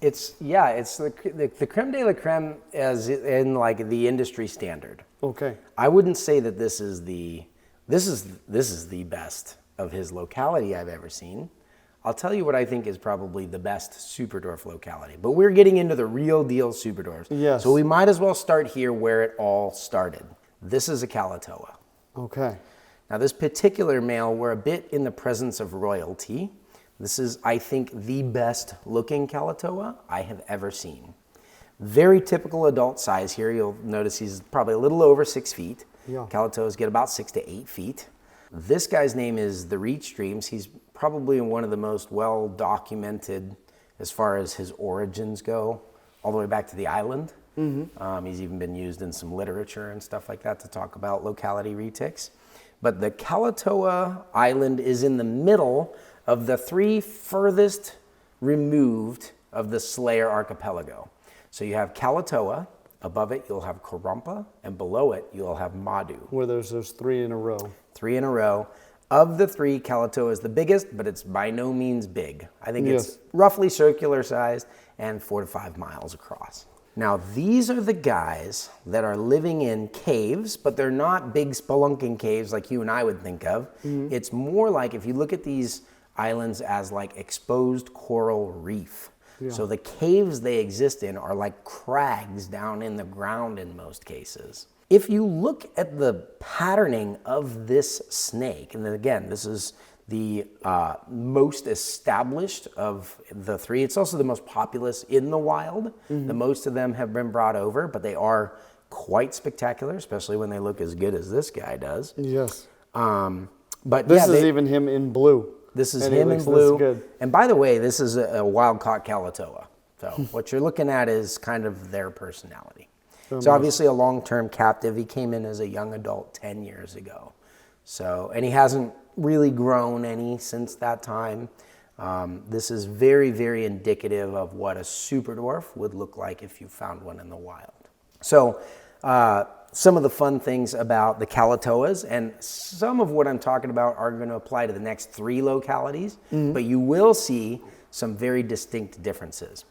It's the creme de la creme as in like the industry standard. Okay. I wouldn't say that this is the best of his locality I've ever seen. I'll tell you what I think is probably the best super dwarf locality. But we're getting into the real deal super dwarfs. Yes. So we might as well start here where it all started. This is a Calatoa. Okay. Now this particular male, we're a bit in the presence of royalty. This is, I think, the best looking Calatoa I have ever seen. Very typical adult size here. You'll notice he's probably a little over 6 feet. Yeah. Calatoas get about 6 to 8 feet. This guy's name is the Reach Streams. He's probably one of the most well documented as far as his origins go, all the way back to the island. He's even been used in some literature and stuff like that to talk about locality retics. But the Calatoa Island is in the middle of the 3 furthest removed of the Selayer archipelago. So you have Calatoa, above it you'll have Kurumpa, and below it you'll have Madu. Where there's those 3 in a row. 3 in a row. Of the 3, Calatoa is the biggest, but it's by no means big. I think it's roughly circular sized and 4 to 5 miles across. Now, these are the guys that are living in caves, but they're not big spelunking caves like you and I would think of. It's more like, if you look at these islands as like exposed coral reef. So the caves they exist in are like crags down in the ground in most cases. If you look at the patterning of this snake, and then again, this is the most established of the 3. It's also the most populous in the wild. The most of them have been brought over, but they are quite spectacular, especially when they look as good as this guy does. Yes. But this is even him in blue. This is And he him in looks blue. this good. And by the way, this is a wild-caught Calatoa. So what you're looking at is kind of their personality. So obviously a long-term captive. He came in as a young adult 10 years ago. So, and he hasn't really grown any since that time. This is very, very indicative of what a super dwarf would look like if you found one in the wild. So some of the fun things about the Calatoas, and some of what I'm talking about are going to apply to the next 3 localities, but you will see some very distinct differences.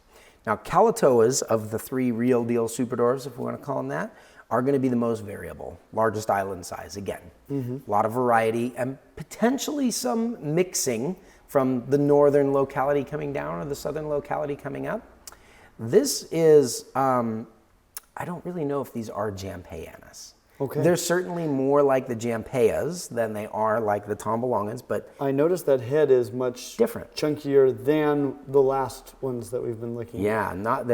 Now, Calatoas, of the 3 real deal super dwarfs, if we want to call them that, are going to be the most variable, largest island size again. A lot of variety and potentially some mixing from the northern locality coming down or the southern locality coming up. This is, I don't really know if these are Jampaeanus. Okay. They're certainly more like the Jampaeas than they are like the Tombalongans, but I noticed that head is much different, chunkier than the last ones that we've been looking at. Yeah, not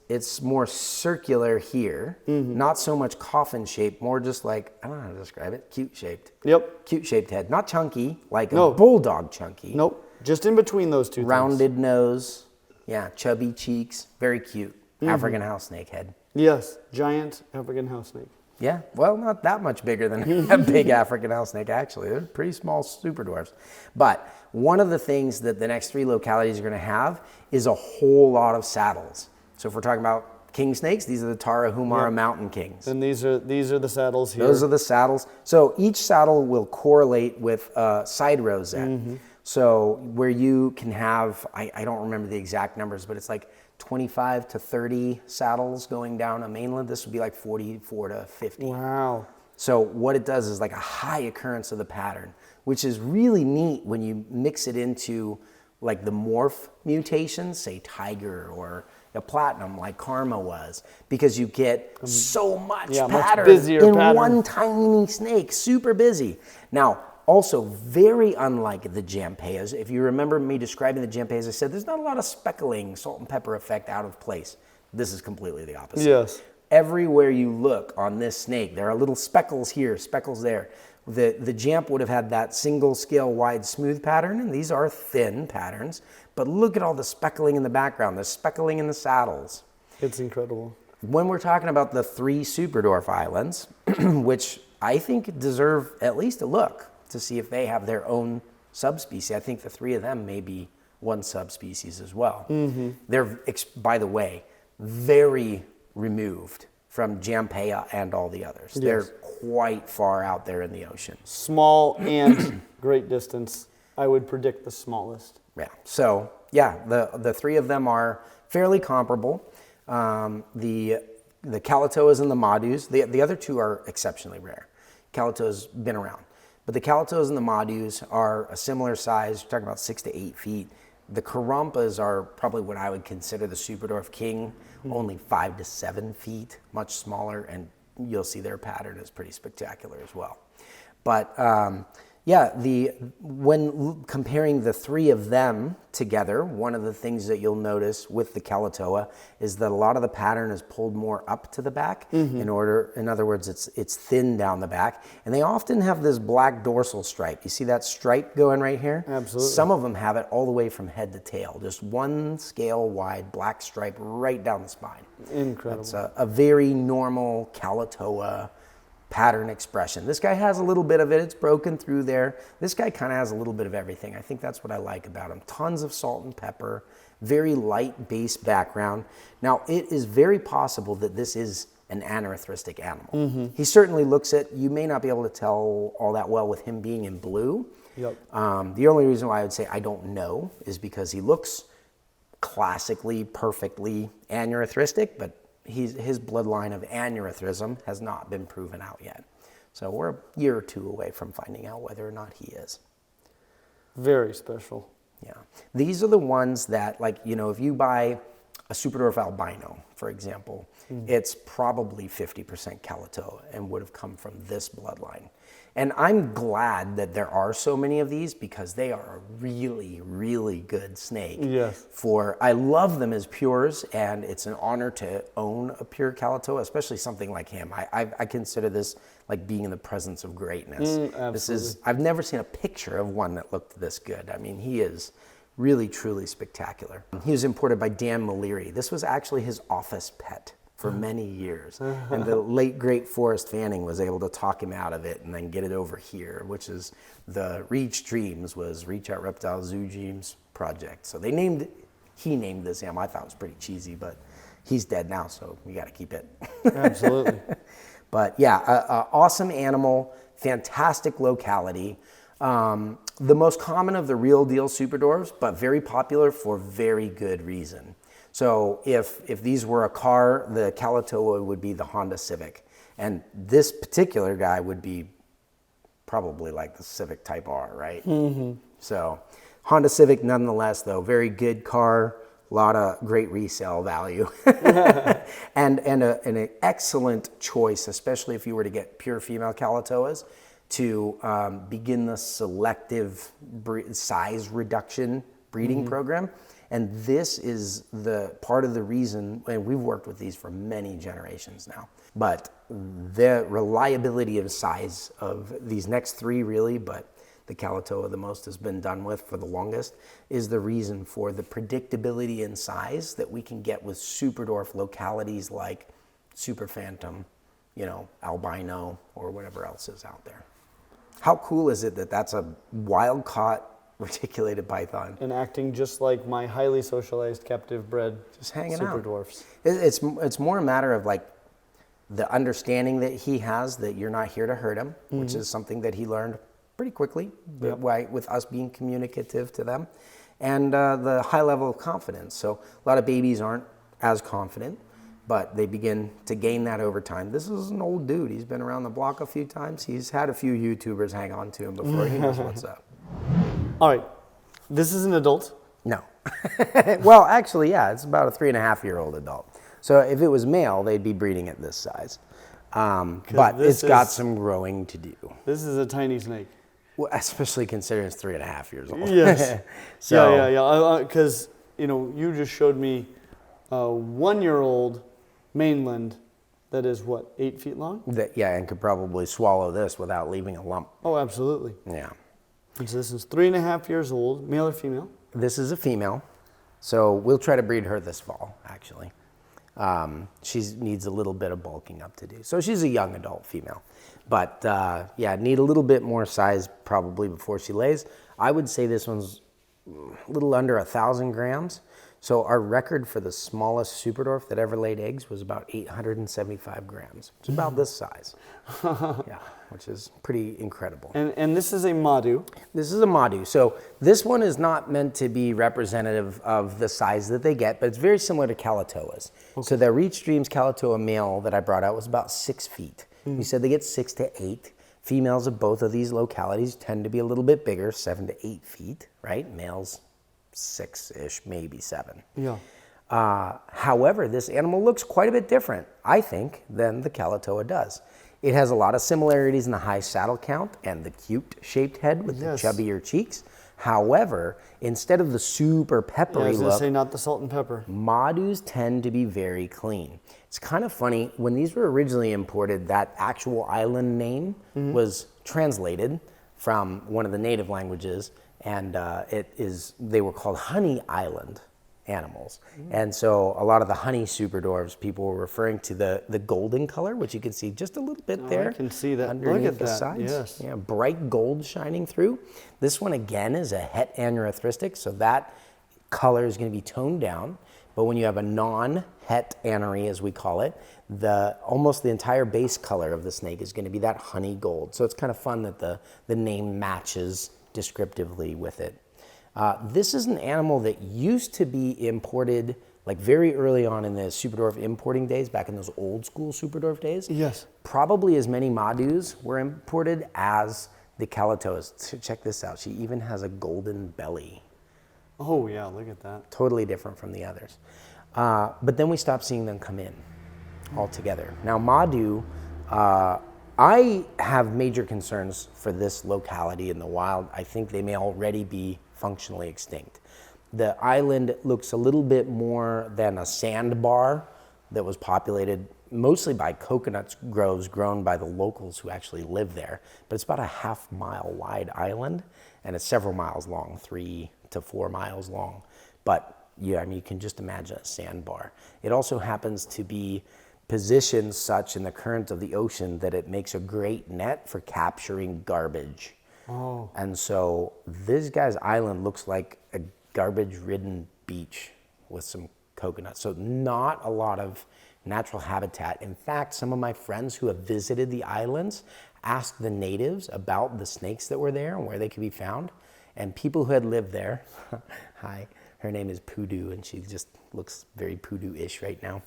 it's more circular here, not so much coffin shaped, more just like, I don't know how to describe it, cute shaped. Yep. Cute shaped head, not chunky, like a bulldog chunky. Nope, just in between those two Rounded nose, yeah, chubby cheeks, very cute. African house snake head. Yes, giant African house snake. Yeah, well, not that much bigger than a big African house snake, actually. They're pretty small super dwarfs. But one of the things that the next 3 localities are going to have is a whole lot of saddles. So if we're talking about king snakes, these are the Tarahumara mountain kings. And these are the saddles here. Those are the saddles. So each saddle will correlate with a side rosette. So where you can have, I don't remember the exact numbers, but it's like 25 to 30 saddles going down a mainland. This would be like 44 to 50. Wow. So what it does is like a high occurrence of the pattern, which is really neat when you mix it into like the morph mutations, say tiger or a platinum like Karma was, because you get so much pattern in one tiny snake, super busy. Now, also very unlike the Jampaeas. If you remember me describing the Jampaeas, I said there's not a lot of speckling, salt and pepper effect out of place. This is completely the opposite. Yes. Everywhere you look on this snake, there are little speckles here, speckles there. The Jamp would have had that single scale wide smooth pattern, and these are thin patterns. But look at all the speckling in the background, the speckling in the saddles. It's incredible. When we're talking about the 3 super dwarf islands, which I think deserve at least a look to see if they have their own subspecies. I think the 3 of them may be one subspecies as well. They're, by the way, very removed from Jampaea and all the others. Yes. They're quite far out there in the ocean. Small and great distance. I would predict the smallest. Yeah. So yeah, the 3 of them are fairly comparable. The Calatoas and the Madus. The other 2 are exceptionally rare. Calatoa's been around. But the Calatoas and the Madus are a similar size. You're talking about 6 to 8 feet. The Kurumpas are probably what I would consider the super dwarf king, only 5 to 7 feet, much smaller, and you'll see their pattern is pretty spectacular as well. But yeah, when comparing the 3 of them together, one of the things that you'll notice with the Calatoa is that a lot of the pattern is pulled more up to the back. In other words, it's thin down the back, and they often have this black dorsal stripe. You see that stripe going right here? Absolutely. Some of them have it all the way from head to tail, just one scale wide black stripe right down the spine. Incredible. That's a very normal Calatoa pattern expression. This guy has a little bit of it. It's broken through there. This guy kind of has a little bit of everything. I think that's what I like about him. Tons of salt and pepper, very light base background. Now, it is very possible that this is an anerythristic animal. He certainly looks it. You may not be able to tell all that well with him being in blue. Yep. The only reason why I would say I don't know is because he looks classically, perfectly anerythristic, but his bloodline of anerythrism has not been proven out yet. So we're a year or 2 away from finding out whether or not he is. Very special. Yeah. These are the ones that, like, you know, if you buy a super dwarf albino, for example, it's probably 50% Calatoa and would have come from this bloodline. And I'm glad that there are so many of these because they are a really, really good snake. Yes. I love them as pures, and it's an honor to own a pure Calatoa, especially something like him. I consider this like being in the presence of greatness. Absolutely. I've never seen a picture of one that looked this good. I mean, he is really, truly spectacular. He was imported by Dan Maliri. This was actually his office pet for many years. And the late, great Forrest Fanning was able to talk him out of it and then get it over here, which is the Reach Dreams was Reach Out Reptiles Zoo Dreams project. So he named this animal. I thought it was pretty cheesy, but he's dead now, so we got to keep it. Absolutely. But yeah, awesome animal, fantastic locality. The most common of the real deal super dwarfs, but very popular for very good reason. So if these were a car, the Calatoa would be the Honda Civic. And this particular guy would be probably like the Civic Type R, right? Mm-hmm. So Honda Civic nonetheless, though, very good car, a lot of great resale value. and an excellent choice, especially if you were to get pure female Calatoas, to begin the selective size reduction breeding program. And this is the part of the reason, and we've worked with these for many generations now, but the reliability of size of these next three really, but the Calatoa the most has been done with for the longest, is the reason for the predictability in size that we can get with super dwarf localities like Super Phantom, albino, or whatever else is out there. How cool is it that that's a wild caught reticulated python? And acting just like my highly socialized captive bred just hanging super out. dwarfs. It's more a matter of like the understanding that he has that you're not here to hurt him, which is something that he learned pretty quickly with us being communicative to them, and the high level of confidence. So a lot of babies aren't as confident, but they begin to gain that over time. This is an old dude. He's been around the block a few times. He's had a few YouTubers hang on to him before he knows what's up. All right, this is an adult. No. Well, actually, yeah, it's about a 3.5-year-old adult. So if it was male, they'd be breeding at this size. But it's got some growing to do. This is a tiny snake. Well, especially considering it's 3.5 years old. Yes. So, yeah. Because, you just showed me a 1-year-old mainland that is, 8 feet long? And could probably swallow this without leaving a lump. Oh, absolutely. Yeah. And so this is 3.5 years old, male or female? This is a female. So we'll try to breed her this fall, actually. She needs a little bit of bulking up to do. So she's a young adult female. But need a little bit more size probably before she lays. I would say this one's a little under 1,000 grams. So our record for the smallest super dwarf that ever laid eggs was about 875 grams. It's about this size. Yeah, which is pretty incredible. And this is a Madu. This is a Madu. So this one is not meant to be representative of the size that they get, but it's very similar to Calatoas. Okay. So the Reach Dreams Calatoa male that I brought out was about 6 feet. We said they get 6 to 8. Females of both of these localities tend to be a little bit bigger, 7 to 8 feet, right? Males 6-ish, maybe 7. Yeah. However, this animal looks quite a bit different, I think, than the Calatoa does. It has a lot of similarities in the high saddle count and the cute-shaped head with the chubbier cheeks. However, instead of the super peppery I was look, gonna say not the salt and pepper. Madus tend to be very clean. It's kind of funny, when these were originally imported, that actual island name was translated from one of the native languages, and they were called Honey Island animals. And so a lot of the honey super dwarfs, people were referring to the golden color, which you can see just a little bit there. I can see that. Underneath Look at the that. sides. Yes. Yeah, bright gold shining through. This one again is a het aneurystic, so that color is going to be toned down. But when you have a non-het anery, as we call it, almost the entire base color of the snake is going to be that honey gold. So it's kind of fun that the name matches descriptively with it. This is an animal that used to be imported like very early on in the super dwarf importing days, back in those old school super dwarf days. Yes. Probably as many Madus were imported as the Calatoas. So check this out. She even has a golden belly. Oh yeah, look at that. Totally different from the others. But then we stopped seeing them come in altogether. Now Madu, I I have major concerns for this locality in the wild. I think they may already be functionally extinct. The island looks a little bit more than a sandbar that was populated mostly by coconut groves grown by the locals who actually live there. But it's about a half-mile wide island, and it's several miles long, 3 to 4 miles long. But yeah, I mean, you can just imagine a sandbar. It also happens to be positioned such in the current of the ocean that it makes a great net for capturing garbage. Oh. And so this guy's island looks like a garbage-ridden beach with some coconuts. So not a lot of natural habitat. In fact, some of my friends who have visited the islands asked the natives about the snakes that were there and where they could be found. And people who had lived there, hi, her name is Poodoo, and she just looks very Poodoo-ish right now.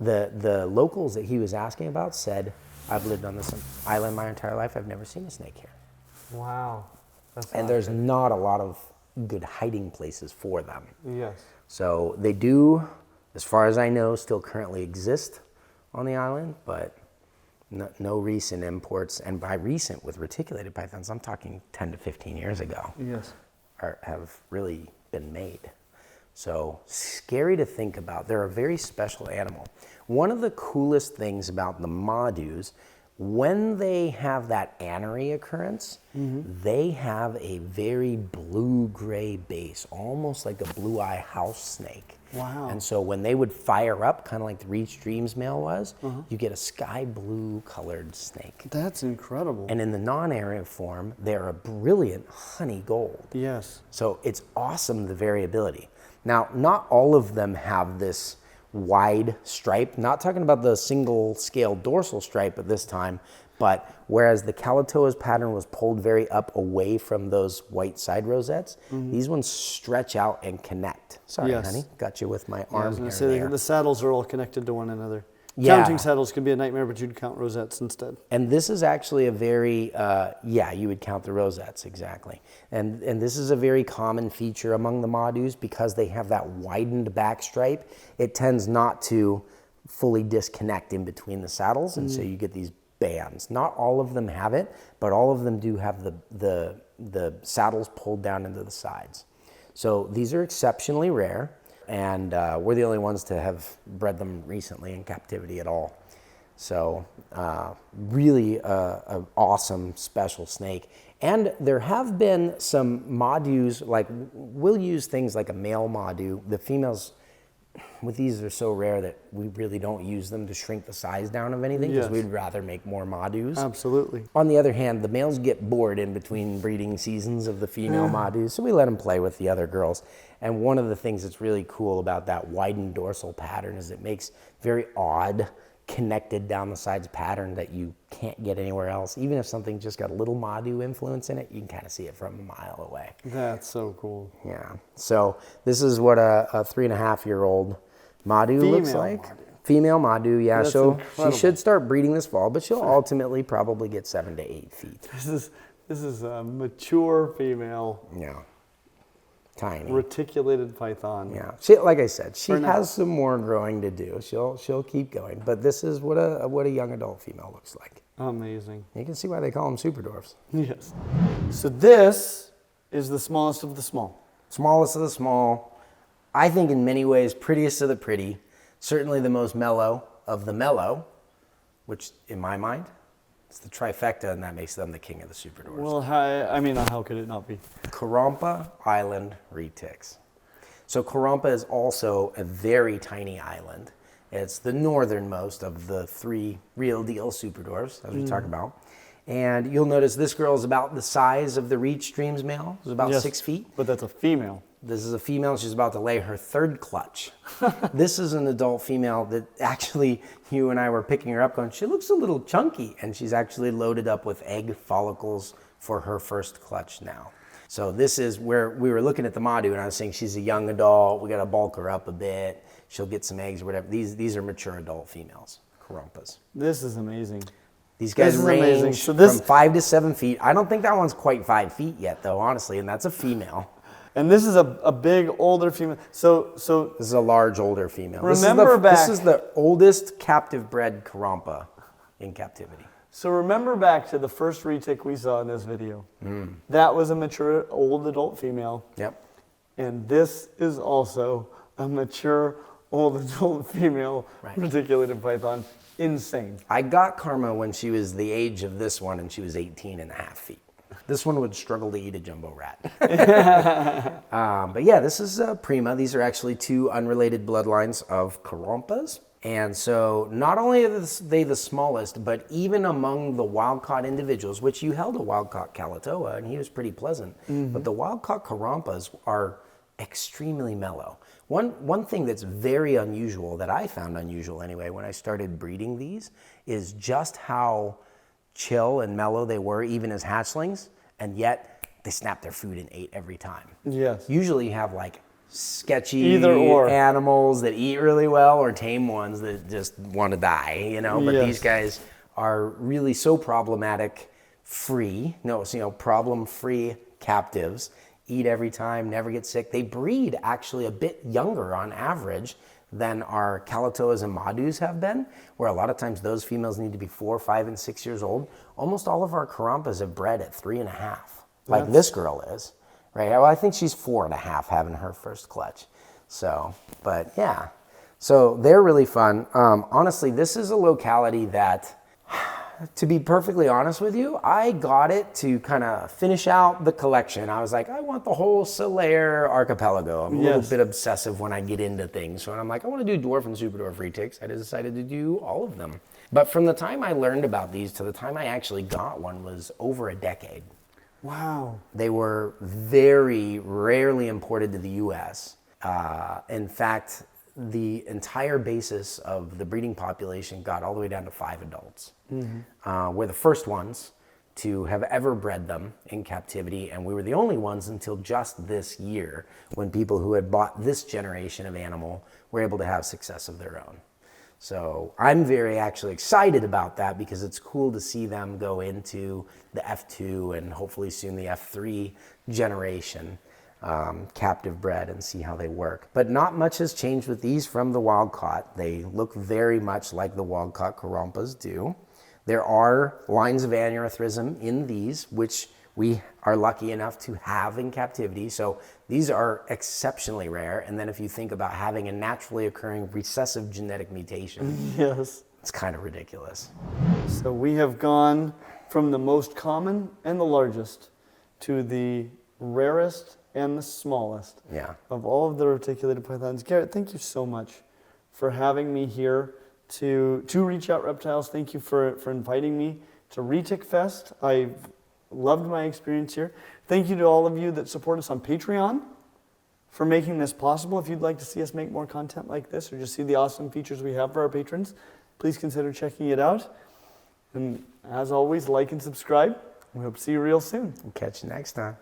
The locals that he was asking about said, I've lived on this island my entire life. I've never seen a snake here. Wow. And there's not a lot of good hiding places for them. Yes. So they do, as far as I know, still currently exist on the island, but no recent imports. And by recent, with reticulated pythons, I'm talking 10 to 15 years ago. Yes. Have really been made. So scary to think about. They're a very special animal. One of the coolest things about the Madus, when they have that anery occurrence, they have a very blue-gray base, almost like a blue-eye house snake. Wow. And so when they would fire up, kind of like the Reach Dreams male was, you get a sky blue colored snake. That's incredible. And in the non-aerial form, they're a brilliant honey gold. Yes. So it's awesome, the variability. Now, not all of them have this wide stripe. Not talking about the single scale dorsal stripe at this time, but whereas the Calatoa's pattern was pulled very up away from those white side rosettes, these ones stretch out and connect. Sorry, honey, got you with my arm here. There. The saddles are all connected to one another. Yeah. Counting saddles can be a nightmare, but you'd count rosettes instead. And this is actually a very, you would count the rosettes, exactly. And this is a very common feature among the Madus because they have that widened back stripe. It tends not to fully disconnect in between the saddles, and so you get these bands. Not all of them have it, but all of them do have the saddles pulled down into the sides. So these are exceptionally rare. And we're the only ones to have bred them recently in captivity at all. So really an awesome special snake. And there have been some Madus, like we'll use things like a male Madu. The females with these are so rare that we really don't use them to shrink the size down of anything because we'd rather make more Madus. Absolutely. On the other hand, the males get bored in between breeding seasons of the female Madus, so we let them play with the other girls. And one of the things that's really cool about that widened dorsal pattern is it makes very odd connected down the sides pattern that you can't get anywhere else. Even if something just got a little Madu influence in it, you can kind of see it from a mile away. That's so cool. Yeah. So this is what a 3.5-year-old Madu looks like. Madu. Female Madu, yeah. That's So incredible. she should start breeding this fall, but she'll ultimately probably get 7 to 8 feet. This is a mature female. Yeah. Tiny. Reticulated python. Yeah. She, like I said, she has some more growing to do. She'll keep going, but this is what a young adult female looks like. Amazing. You can see why they call them super dwarfs. Yes. So this is the smallest of the small. Smallest of the small. I think in many ways prettiest of the pretty. Certainly the most mellow of the mellow, which in my mind, it's the trifecta, and that makes them the king of the super dwarfs. Well, how could it not be? Kurumpa Island retics. So Kurumpa is also a very tiny island. It's the northernmost of the 3 real deal super dwarfs, as we talked about. And you'll notice this girl is about the size of the Reach Dreams male. It's about 6 feet. But that's a female. This is a female. She's about to lay her 3rd clutch. This is an adult female that actually, you and I were picking her up going, she looks a little chunky. And she's actually loaded up with egg follicles for her 1st clutch now. So this is where we were looking at the Madu, and I was saying she's a young adult. We got to bulk her up a bit. She'll get some eggs or whatever. These are mature adult females, Kurumpas. This is amazing. These guys range from 5 to 7 feet. I don't think that one's quite 5 feet yet, though, honestly, and that's a female. And this is a big, older female. So This is a large, older female. Remember this is the oldest captive bred Kurumpa in captivity. So remember back to the first retic we saw in this video. That was a mature, old adult female. Yep. And this is also a mature, old adult female reticulated python. Insane. I got Karma when she was the age of this one, and she was 18 and a half feet. This one would struggle to eat a jumbo rat. But yeah, this is Prima. These are actually two unrelated bloodlines of Kurumpas. And so not only are they the smallest, but even among the wild-caught individuals, which you held a wild-caught Calatoa, and he was pretty pleasant, but the wild-caught Kurumpas are extremely mellow. One thing that's very unusual, that I found unusual anyway, when I started breeding these, is just how chill and mellow they were, even as hatchlings, and yet they snapped their food and ate every time. Yes. Usually you have like sketchy Either or. animals that eat really well, or tame ones that just want to die, you know, but these guys are really so problematic free, problem-free captives, eat every time, never get sick. They breed actually a bit younger on average than our Calatoas and Madus have been, where a lot of times those females need to be 4, 5, and 6 years old. Almost all of our Kurumpas have bred at 3.5, like this girl is, right? Well, I think she's 4.5 having her first clutch. So, but yeah, so they're really fun. Honestly, this is a locality that, to be perfectly honest with you, I got it to kind of finish out the collection. I was like, I want the whole Selayer archipelago. I'm a little bit obsessive when I get into things. So I'm like, I want to do dwarf and super dwarf retics. I decided to do all of them. But from the time I learned about these to the time I actually got one was over a decade. Wow. They were very rarely imported to the US. In fact, the entire basis of the breeding population got all the way down to 5 adults. We're the first ones to have ever bred them in captivity, and we were the only ones until just this year, when people who had bought this generation of animal were able to have success of their own. So I'm very actually excited about that, because it's cool to see them go into the F2 and hopefully soon the F3 generation. Captive bred, and see how they work. But not much has changed with these from the wild caught. They look very much like the wild caught Kurumpas do. There are lines of aneurysm in these, which we are lucky enough to have in captivity. So these are exceptionally rare. And then if you think about having a naturally occurring recessive genetic mutation, it's kind of ridiculous. So we have gone from the most common and the largest to the rarest and the smallest of all of the reticulated pythons. Garrett, thank you so much for having me here to Reach Out Reptiles. Thank you for inviting me to Retic Fest. I've loved my experience here. Thank you to all of you that support us on Patreon for making this possible. If you'd like to see us make more content like this, or just see the awesome features we have for our patrons, please consider checking it out. And as always, like and subscribe. We hope to see you real soon. We'll catch you next time.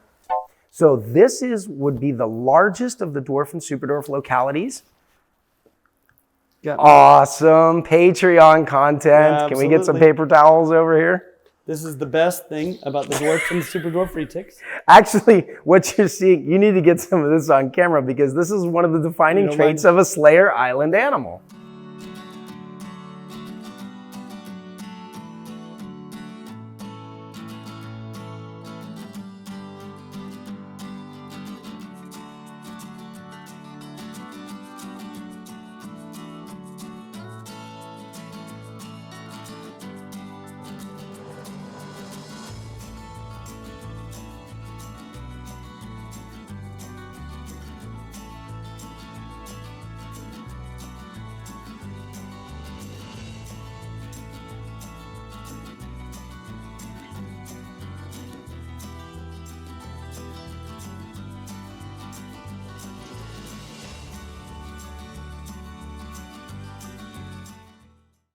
So this would be the largest of the dwarf and super dwarf localities. Awesome Patreon content. Can we get some paper towels over here? This is the best thing about the dwarf and super dwarf retics. Actually, what you're seeing, you need to get some of this on camera, because this is one of the defining traits of a Selayer Island animal.